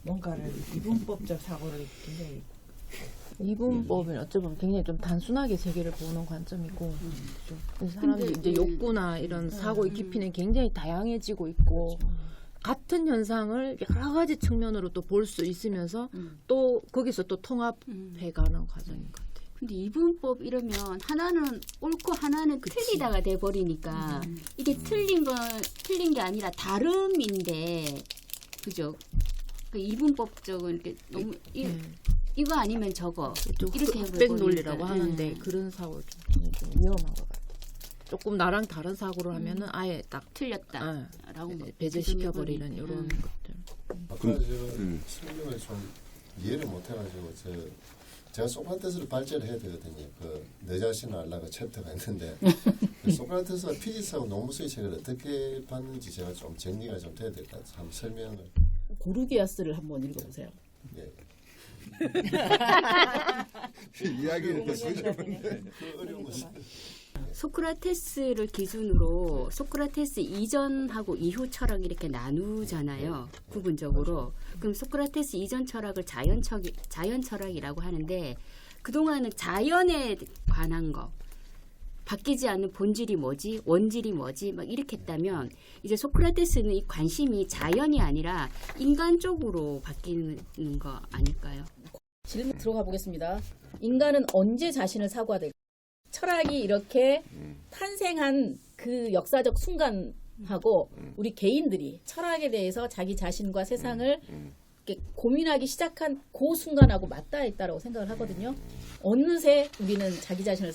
S2: 뭔가를 이분법적 사고를 굉장히
S6: 이분법은 어쩌면 굉장히 좀 단순하게 세계를 보는 관점이고 그래서 사람들이 이제 욕구나 이런 사고의 깊이는 굉장히 다양해지고 있고 같은 현상을 여러 가지 측면으로 또 볼 수 있으면서 또 거기서 또 통합해가는 과정인 것 같아요.
S3: 근데 이분법 이러면 하나는 옳고 하나는 틀리다가 돼 버리니까 이게 틀린 게 아니라 다름인데 그죠? 그 이분법적은 이렇게 너무 이거 아니면 저거 이렇게
S6: 흑백 논리라고
S3: 해버리니까.
S6: 하는데 그런 사고 좀 위험한 것 같아요. 조금 나랑 다른 사고를 하면은 아예 딱
S3: 틀렸다라고
S6: 배제시켜 버리는 이런 것들.
S7: 아까 제가 설명을 좀 이해를 못해가지고 제가 소크라테스를 발제를 해야 되거든요. 내 자신을 알라가 챕터가 있는데 소크라테스가 피지스하고 노무스의 책을 어떻게 봤는지 제가 좀 정리가 좀 돼야 될 것 같아요. 한번 설명을.
S1: 고르기아스를 한번 읽어보세요.
S7: 예.
S5: 이야기를 더
S7: 그 어려운 것은
S3: 소크라테스를 기준으로 소크라테스 이전하고 이후 철학 이렇게 나누잖아요. 구분적으로. 그럼 소크라테스 이전 철학을 자연 철학이라고 하는데 그동안은 자연에 관한 거 바뀌지 않는 본질이 뭐지? 원질이 뭐지? 막 이렇게 했다면 이제 소크라테스는 이 관심이 자연이 아니라 인간 쪽으로 바뀌는 거 아닐까요?
S1: 질문 들어가 보겠습니다. 인간은 언제 자신을 사고해야 될까? 철학이 이렇게 탄생한 그 역사적 순간하고 우리 개인들이 철학에 대해서 자기 자신과 세상을 이렇게 고민하기 시작한 그 순간하고 맞닿아 있다고 생각을 하거든요. 어느새 우리는 자기 자신을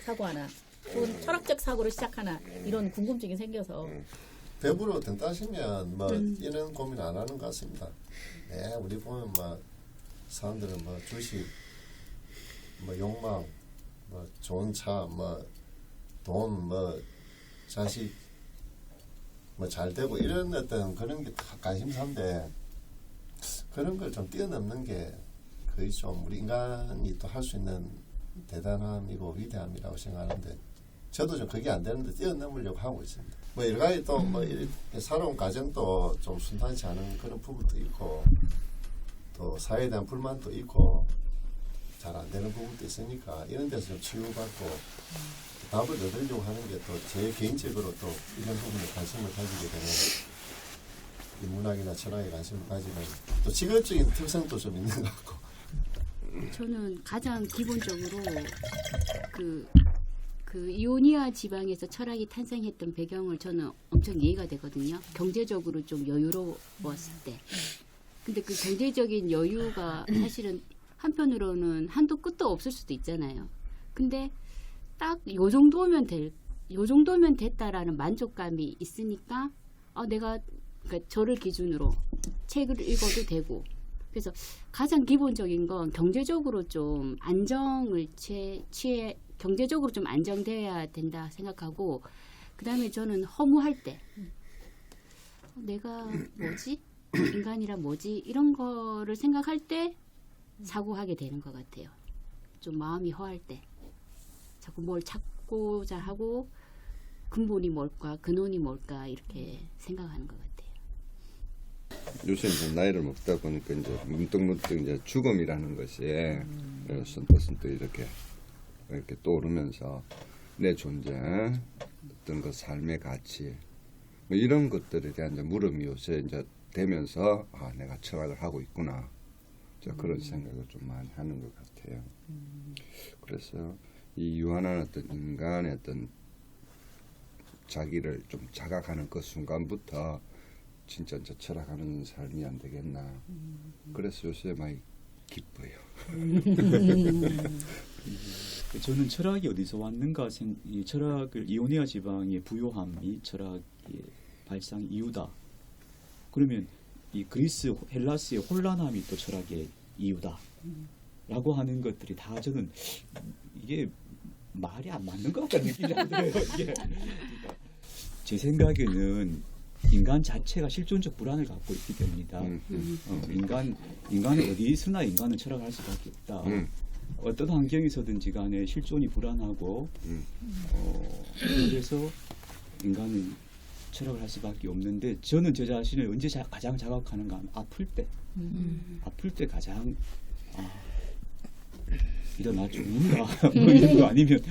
S1: 사고하나 혹은 철학적 사고를 시작하나 이런 궁금증이 생겨서
S7: 배부로 등 따시면 뭐 이런 고민 안 하는 것 같습니다. 네, 우리 보면 막 사람들은 뭐 주식, 뭐 욕망, 뭐 좋은 차, 뭐 돈, 뭐 자식, 뭐 잘 되고 이런 어떤 그런 게 다 관심사인데 그런 걸 좀 뛰어넘는 게 거의 좀 우리 인간이 또 할 수 있는 대단함이고 위대함이라고 생각하는데 저도 좀 그게 안 되는데 뛰어넘으려고 하고 있습니다. 뭐 여러 가지 또 뭐 이렇게 살아온 과정도 좀 순탄치 않은 그런 부분도 있고 또 사회에 대한 불만도 있고 잘 안 되는 부분도 있으니까 이런 데서 좀 치유받고 답을 얻으려고 하는 게 또 제 개인적으로 또 이런 부분에 관심을 가지게 되는 이 문학이나 철학에 관심을 가지는 또 직업적인 특성도 좀 있는 것 같고
S3: 저는 가장 기본적으로 그 이오니아 지방에서 철학이 탄생했던 배경을 저는 엄청 이해가 되거든요. 경제적으로 좀 여유로웠을 때. 근데 그 경제적인 여유가 사실은 한편으로는 한도 끝도 없을 수도 있잖아요. 근데 딱 요 정도면 됐다라는 만족감이 있으니까 내가 그러니까 저를 기준으로 책을 읽어도 되고. 그래서 가장 기본적인 건 경제적으로 좀 안정을 취해 경제적으로 좀 안정돼야 된다 생각하고, 그다음에 저는 허무할 때 내가 뭐지? 인간이란 뭐지? 이런 거를 생각할 때 사고하게 되는 것 같아요. 좀 마음이 허할 때 자꾸 뭘 찾고자 하고 근본이 뭘까, 근원이 뭘까 이렇게 생각하는 것 같아요.
S5: 요새 이제 나이를 먹다 보니까 이제 문득문득 이제 죽음이라는 것이 선뜻선뜻 이렇게 떠오르면서 내 존재, 어떤 그 삶의 가치 뭐 이런 것들에 대한 이제 물음이 요새 이제 되면서 내가 철학을 하고 있구나. 그런 생각을 좀 많이 하는 것 같아요. 그래서 이 유한한 어떤 인간의 어떤 자기를 좀 자각하는 그 순간부터 진짜 이제 철학하는 삶이 안 되겠나. 그래서 요새 많이 기뻐요.
S4: 저는 철학이 어디서 왔는가 이 철학을 이오니아 지방의 부요함이 철학의 발상 이유다. 그러면 이 그리스 헬라스의 혼란함이 또 철학의 이유다. 라고 하는 것들이 다 저는 이게 말이 안 맞는 것 같다는 느낌이 안 들어요. 이게. 그러니까 제 생각에는 인간 자체가 실존적 불안을 갖고 있기 때문이다. 인간은 어디서나 인간은 철학할 수밖에 없다. 어떤 환경에서든지 간에 실존이 불안하고 그래서 인간은 철학을 할 수밖에 없는데, 저는 제 자신을 언제 가장 자각하는가 하면 아플 때 가장 일어나 죽는가 뭐 이런 거 아니면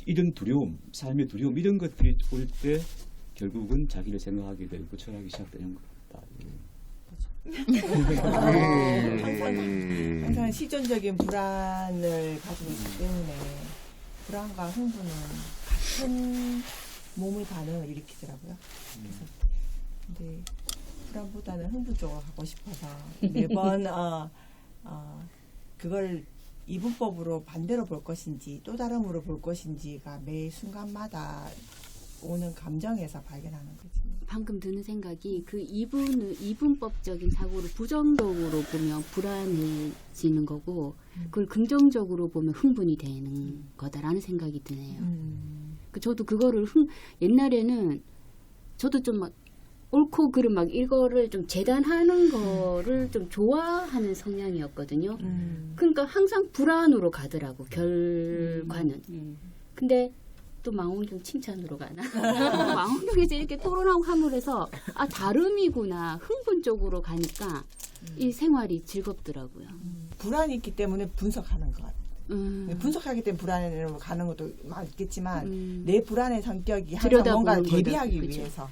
S4: 이런 두려움, 삶의 두려움 이런 것들이 올 때 결국은 자기를 생각하게 되고 철학이 시작되는 것 같다.
S2: 항상 실존적인 불안을 가지고 있기 때문에 불안과 흥분은 같은 몸의 반응을 일으키더라고요. 그래서 근데 불안보다는 흥분 쪽으로 가고 싶어서 매번 그걸 이분법으로 반대로 볼 것인지 또 다름으로 볼 것인지가 매 순간마다 오는 감정에서 발견하는 거지.
S3: 방금 드는 생각이 그 이분법적인 사고를 부정적으로 보면 불안해지는 거고, 그걸 긍정적으로 보면 흥분이 되는 거다라는 생각이 드네요. 저도 그거를 옛날에는 저도 좀 막 옳고 그름 막 이거를 좀 재단하는 거를 좀 좋아하는 성향이었거든요. 그러니까 항상 불안으로 가더라고 결과는. 근데 또 망원경 칭찬으로 가나? 망원경에서 이렇게 토론하고 함으로해서 다름이구나, 흥분 쪽으로 가니까 이 생활이 즐겁더라고요.
S2: 불안이 있기 때문에 분석하는 것 같아요. 분석하기 때문에 불안으로 가는 것도 많겠지만 내 불안의 성격이 항상 뭔가 대비하기 위해서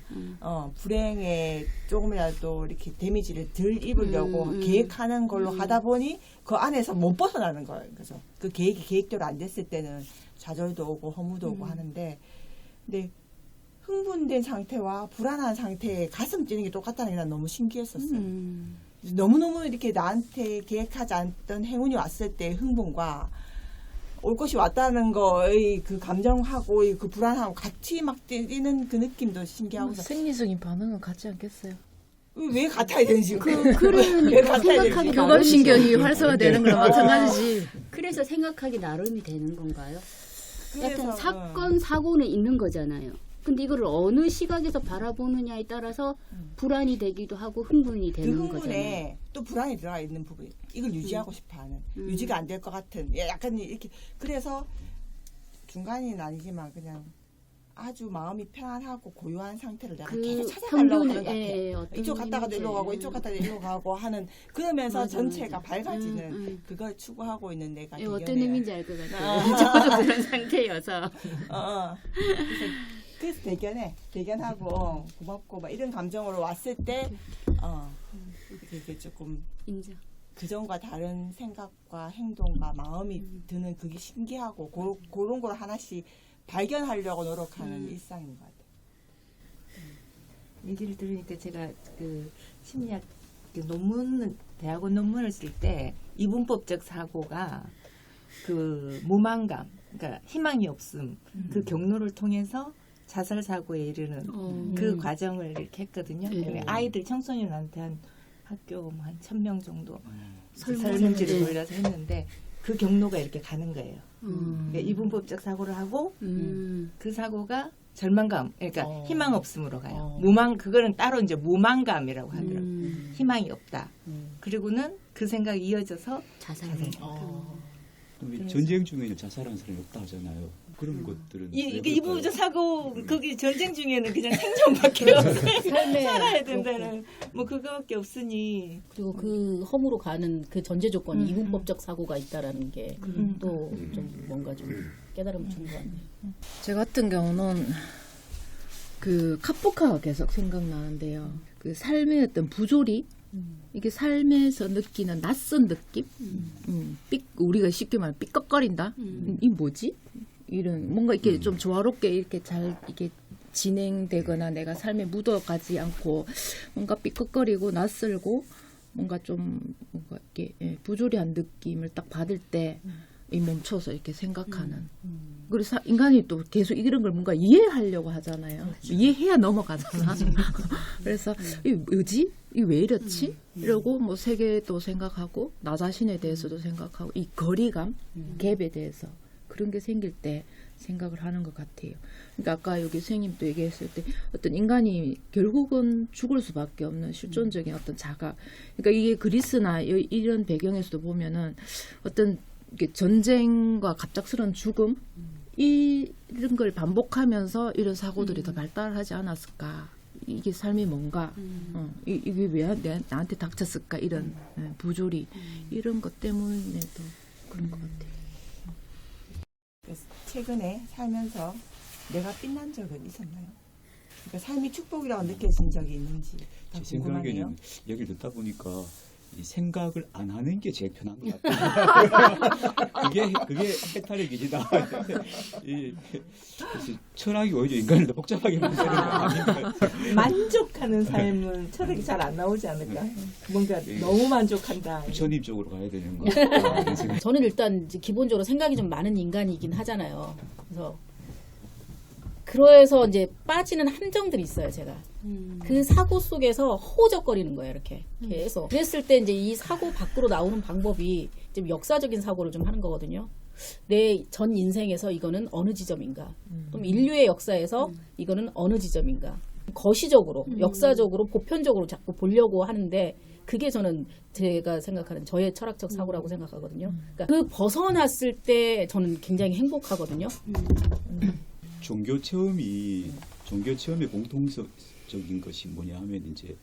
S2: 불행에 조금이라도 이렇게 데미지를 덜 입으려고 계획하는 걸로 하다 보니 그 안에서 못 벗어나는 거예요. 그래서 그 계획이 계획대로 안 됐을 때는 좌절도 오고 허무도 오고 하는데, 근데 흥분된 상태와 불안한 상태에 가슴 뛰는 게 똑같다는 게 난 너무 신기했었어요. 너무너무 이렇게 나한테 계획하지 않던 행운이 왔을 때 흥분과 올 것이 왔다는 거의 그 감정하고 그 불안하고 같이 막 뛰는 그 느낌도 신기하고.
S6: 생리적인 반응은 같지 않겠어요?
S2: 왜 같아야 되는지.
S3: 그러니까 생각하기
S6: 교감신경이 활성화되는 거랑 마찬가지지.
S3: 그래서 생각하기 나름이 되는 건가요?
S2: 그래서,
S3: 약간 사건, 사고는 있는 거잖아요. 근데 이거를 어느 시각에서 바라보느냐에 따라서 불안이 되기도 하고 흥분이 되는
S2: 그
S3: 거잖아요.
S2: 흥분에 또 불안이 들어가 있는 부분이 이걸 유지하고 싶어하는 유지가 안 될 것 같은 약간 이렇게. 그래서 중간은 아니지만 그냥 아주 마음이 편안하고 고요한 상태를 내가 계속 찾아가려고 하는 것 같아요. 이쪽 갔다가도 일로 가고 이쪽 갔다가 일로 가고 하는, 그러면서 전체가 밝아지는 그걸 추구하고 있는 내가
S3: 어떤
S2: 대견해요.
S3: 의미인지 알 것 같아요. 저도 그런 상태여서.
S2: 그래서 대견하고 고맙고 막 이런 감정으로 왔을 때 그게 조금
S3: 인정.
S2: 그전과 다른 생각과 행동과 마음이 드는 그게 신기하고 그런 걸 하나씩 발견하려고 노력하는 일상인 것 같아요.
S8: 얘기를 들으니까 제가 그 심리학
S2: 대학원 논문을 쓸 때 이분법적 사고가 그 무망감, 그러니까 희망이 없음, 그 경로를 통해서 자살 사고에 이르는 그 과정을 이렇게 했거든요.
S3: 네.
S2: 아이들 청소년한테 한 학교 한 1,000명 정도 설문지를 돌려서 했는데 그 경로가 이렇게 가는 거예요. 그러니까 이분법적 사고를 하고 그 사고가 절망감, 그러니까 희망 없음으로 가요. 그거는 따로 이제 무망감이라고 하더라고요. 희망이 없다. 그리고는 그 생각이 이어져서
S3: 자살.
S4: 왜 전쟁 중에는 자살하는 사람이 없다 하잖아요. 그런 것들은 왜 그럴까요?
S2: 이분법적 사고 거기 전쟁 중에는 그냥 생존밖에 없어요.
S1: 삶에
S2: 살아야 된다는 뭐 그거밖에 없으니.
S1: 그리고 그 허무로 가는 그 전제 조건이 이분법적 사고가 있다라는 게 또 좀 뭔가 좀 깨달음을 주는 것 같네요.
S6: 제 같은 경우는 그 카프카가 계속 생각나는데요. 그 삶의 어떤 부조리, 이게 삶에서 느끼는 낯선 느낌, 우리가 쉽게 말하면 삐걱거린다. 이 뭐지? 이런 뭔가 이렇게 좀 조화롭게 이렇게 잘 이게 진행되거나 내가 삶에 묻어가지 않고 뭔가 삐걱거리고 낯설고 뭔가 좀 뭔가 이렇게 부조리한 느낌을 딱 받을 때 이 멈춰서 이렇게 생각하는. 그래서 인간이 또 계속 이런 걸 뭔가 이해하려고 하잖아요. 그렇죠. 이해해야 넘어가잖아. 그래서 이 뭐지? 이 왜 이렇지? 이러고 뭐 세계도 생각하고 나 자신에 대해서도 생각하고 이 거리감, 갭에 대해서 그런 게 생길 때 생각을 하는 것 같아요. 그러니까 아까 여기 선생님도 얘기했을 때 어떤 인간이 결국은 죽을 수밖에 없는 실존적인 어떤 자각. 그러니까 이게 그리스나 이런 배경에서도 보면은 어떤 이게 전쟁과 갑작스러운 죽음 이런 걸 반복하면서 이런 사고들이 더 발달하지 않았을까? 이게 삶이 뭔가? 이게 왜 나한테 닥쳤을까? 이런 부조리 이런 것 때문에도 그런 것 같아요.
S2: 그래서 최근에 살면서 내가 빛난 적은 있었나요? 그러니까 삶이 축복이라고 느껴진 적이 있는지
S4: 제
S2: 궁금하네요.
S4: 생각에는 얘기를 듣다 보니까 이 생각을 안 하는 게 제일 편한 것 같아요. 그게 해탈의 길이다. 그래서 철학이 오히려 인간을 더 복잡하게 만드는 거 아닌가.
S2: 만족하는 삶은 철학이 잘 안 나오지 않을까? 뭔가 너무 만족한다.
S4: 부처님 쪽으로 가야 되는 거 같아요.
S1: 저는 일단 이제 기본적으로 생각이 좀 많은 인간이긴 하잖아요. 그래서 이제 빠지는 함정들이 있어요, 제가. 그 사고 속에서 허우적거리는 거예요, 이렇게. 계속. 그랬을 때 이제 이 사고 밖으로 나오는 방법이 좀 역사적인 사고를 좀 하는 거거든요. 내 전 인생에서 이거는 어느 지점인가. 또 인류의 역사에서 이거는 어느 지점인가. 거시적으로, 역사적으로, 보편적으로 자꾸 보려고 하는데 그게 저는 제가 생각하는 저의 철학적 사고라고 생각하거든요. 그러니까 그 벗어났을 때 저는 굉장히 행복하거든요.
S4: 종교 체험의 공통적인 것이 뭐냐 하면 이제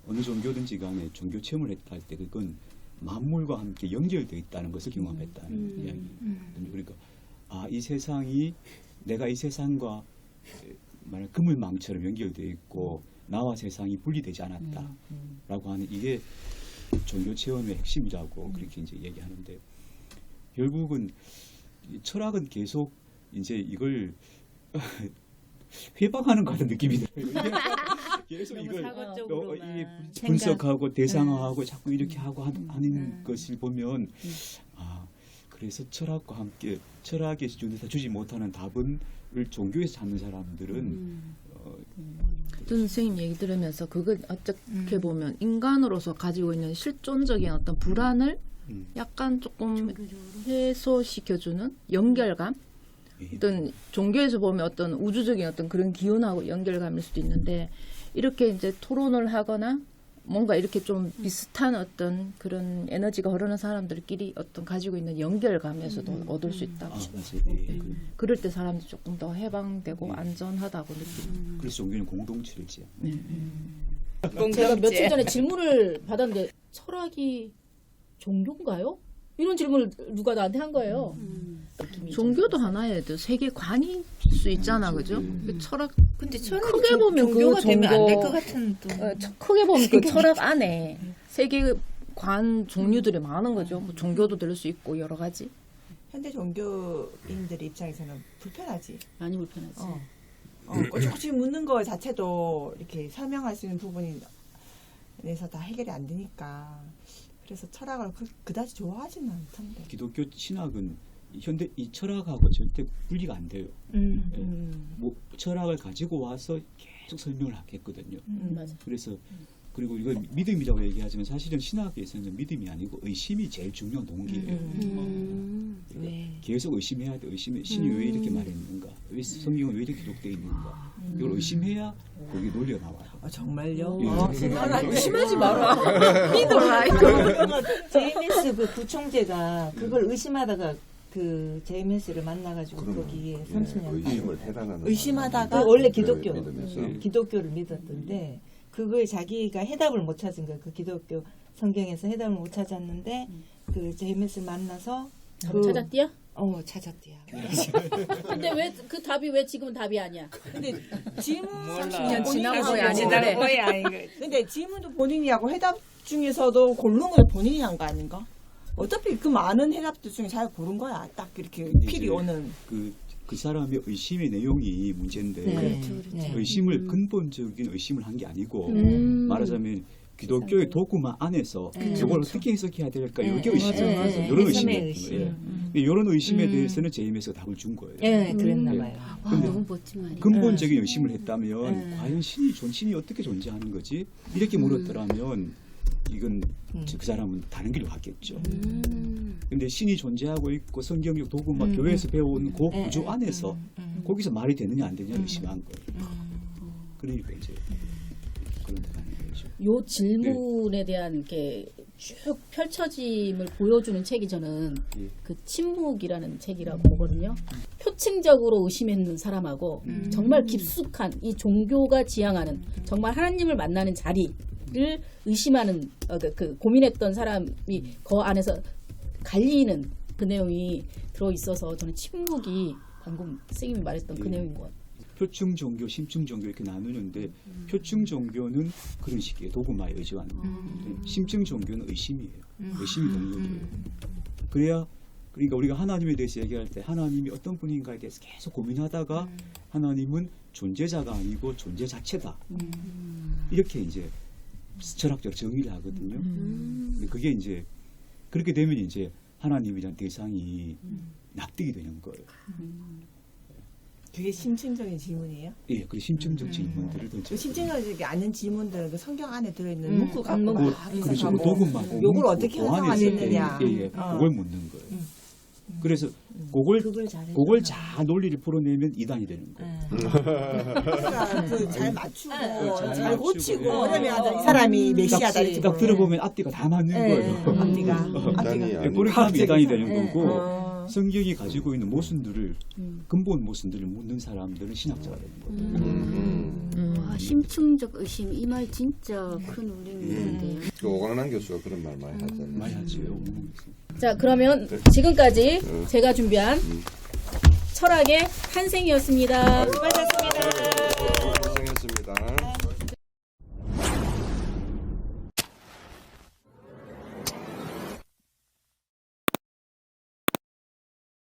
S4: 어느 종교든지 간에 종교 체험을 했다 할 때 그건 만물과 함께 연결되어 있다는 것을 경험했다는 이야기. 그러니까 이 세상이 내가 이 세상과 말하는 그물망처럼 연결되어 있고 나와 세상이 분리되지 않았다라고 하는 이게 종교 체험의 핵심이라고 그렇게 이제 얘기하는데 결국은 철학은 계속 이제 이걸 회방하는 것 같은 느낌이 들어요. 계속 이걸 이게 분석하고 대상화하고 자꾸 이렇게 하고 하는 것을 보면 그래서 철학과 함께 철학의 기준에서 주지 못하는 답을 종교에서 찾는 사람들은
S6: 선생님 얘기 들으면서 그걸 어떻게 보면 인간으로서 가지고 있는 실존적인 어떤 불안을 약간 조금 해소시켜주는 연결감. 어떤 종교에서 보면 어떤 우주적인 어떤 그런 기운하고 연결감일 수도 있는데 이렇게 이제 토론을 하거나 뭔가 이렇게 좀 비슷한 어떤 그런 에너지가 흐르는 사람들끼리 어떤 가지고 있는 연결감에서도 얻을 수 있다고. 그럴 때 사람들이 조금 더 해방되고 안전하다고 느끼고.
S4: 그래서 종교는 공동체를 지어.
S1: 제가 며칠 전에 질문을 받았는데 철학이 종교인가요? 이런 질문을 누가 나한테 한 거예요.
S6: 종교도 하나의 세계관일 수 있잖아, 그죠? 철학.
S2: 근데 철학
S6: 크게 보면
S2: 종교가
S6: 그
S2: 되면 안 될
S6: 종교-
S2: 것 같은 또.
S6: 크게 보면 그 철학 안에 세계관 종류들이 많은 거죠. 뭐 종교도 될 수 있고 여러 가지.
S2: 현대 종교인들의 입장에서는 불편하지.
S1: 많이 불편하지.
S2: 꼬치꼬치 묻는 거 자체도 이렇게 설명할 수 있는 부분이 내서 다 해결이 안 되니까 그래서 철학을 그다지 좋아하지는 않던데.
S4: 기독교 신학은 현대 이 철학하고 절대 분리가 안 돼요. 뭐 철학을 가지고 와서 계속 설명을 하겠거든요.
S1: 맞아.
S4: 그래서 그리고 이거 믿음이라고 얘기하지만 사실은 신학에서는 믿음이 아니고 의심이 제일 중요한 동기예요.
S6: 네.
S4: 계속 의심해야 돼. 신이 왜 이렇게 말했는가? 왜 성경은 왜 이렇게 기록되어 있는가? 이걸 의심해야 거기 논리가 나와요.
S2: 아, 정말요?
S4: 예.
S1: 의심하지 마라. 믿어라.
S8: JMS 그 부총재가 그걸 의심하다가 그 JMS를 만나가지고 거기에 30년
S5: 의심을 해당하는
S8: 의심하다가 원래 기독교
S5: 믿으면서
S8: 기독교를 믿었던데 그거에 자기가 해답을 못 찾은 거야. 그 기독교 성경에서 해답을 못 찾았는데 그 JMS를 만나서
S1: 찾았디야?
S8: 찾았대요.
S1: 근데 왜 그 답이 왜 지금은 답이 아니야?
S2: 근데 질문
S6: 30년 지나고야
S2: 본인이
S6: 아니다래.
S2: 하고 근데 질문도 본인이 하고 해답 중에서도 고른 건 본인이 한 거 아닌가? 어차피 그 많은 해답들 중에 잘 고른 거야. 딱 이렇게 필이 오는.
S4: 그 사람의 의심의 내용이 문제인데
S8: 네.
S4: 의심을 근본적인 의심을 한 게 아니고 말하자면 기독교의 도구마 안에서 저걸 어떻게 해석해야 될까 이게 의심이에요. 이런 의심이었던 거예요. 근데 이런 의심에 대해서는 JMS가 답을 준 거예요.
S8: 네, 그랬나
S4: 네.
S8: 봐요.
S3: 와,
S4: 근데
S3: 너무 멋진 말이야.
S4: 근본적인 의심을 했다면 과연 신이 어떻게 존재하는 거지? 이렇게 물었더라면 이건 그 사람은 다른 길로 갔겠죠. 근데 신이 존재하고 있고 성경적 도구마 교회에서 배운 그 구조 안에서 거기서 말이 되느냐 안 되느냐 의심한 거예요. 그러니까 이제 그런 데 가는 거죠.
S1: 요 질문에 대한 게 쭉 펼쳐짐을 보여주는 책이 저는
S4: 예.
S1: 그 침묵이라는 책이라고 보거든요. 표층적으로 의심했는 사람하고 정말 깊숙한 이 종교가 지향하는 정말 하나님을 만나는 자리를 의심하는 그 고민했던 사람이 그 안에서 갈리는 그 내용이 들어 있어서 저는 침묵이 방금 선생님이 말했던 그 내용인 것 같아요.
S4: 표층 종교, 심층 종교 이렇게 나누는데 표층 종교는 그런 식이에요. 도구마에 의지하는 거. 심층 종교는 의심이에요. 의심이 동력이에요. 그러니까 우리가 하나님에 대해서 얘기할 때 하나님이 어떤 분인가에 대해서 계속 고민하다가 하나님은 존재자가 아니고 존재 자체다. 이렇게 이제 철학적 정의를 하거든요. 그게 이제 그렇게 되면 이제 하나님이란 대상이 납득이 되는 거예요.
S2: 그게 심층적인 질문이에요?
S4: 예, 그 심층적 질문들을
S2: 그
S4: 던져.
S2: 심층적이지 않은 질문들은 그 성경 안에 들어있는 문구 갖고
S4: 그렇죠.
S2: 막
S4: 그
S2: 해석하고
S4: 도구만
S2: 요걸 어떻게 해석하느냐.
S4: 그걸 묻는 거예요. 그래서 그걸 잘 논리를 풀어내면 이단이 되는 거예요.
S2: 잘 맞추고
S4: 잘
S2: 잘
S4: 맞추고,
S2: 고치고
S4: 예.
S2: 이러면 이 사람이 메시아다 이렇게
S4: 딱 들어보면 앞뒤가 다 맞는 거예요.
S2: 앞뒤가
S4: 예, 그렇게 하면 이단이 되는
S2: 예.
S4: 거고 성경이 가지고 있는 모순들을 근본 모순들을 묻는 사람들은 신학자가 되는 거예요.
S3: 와, 심층적 의심 이 말 진짜 큰 울림인데요.
S5: 그 오광란 교수가 그런 말 많이 하잖아요.
S4: 많이 하죠.
S1: 자, 그러면 지금까지 제가 준비한 철학의 탄생이었습니다.
S5: 고생했습니다.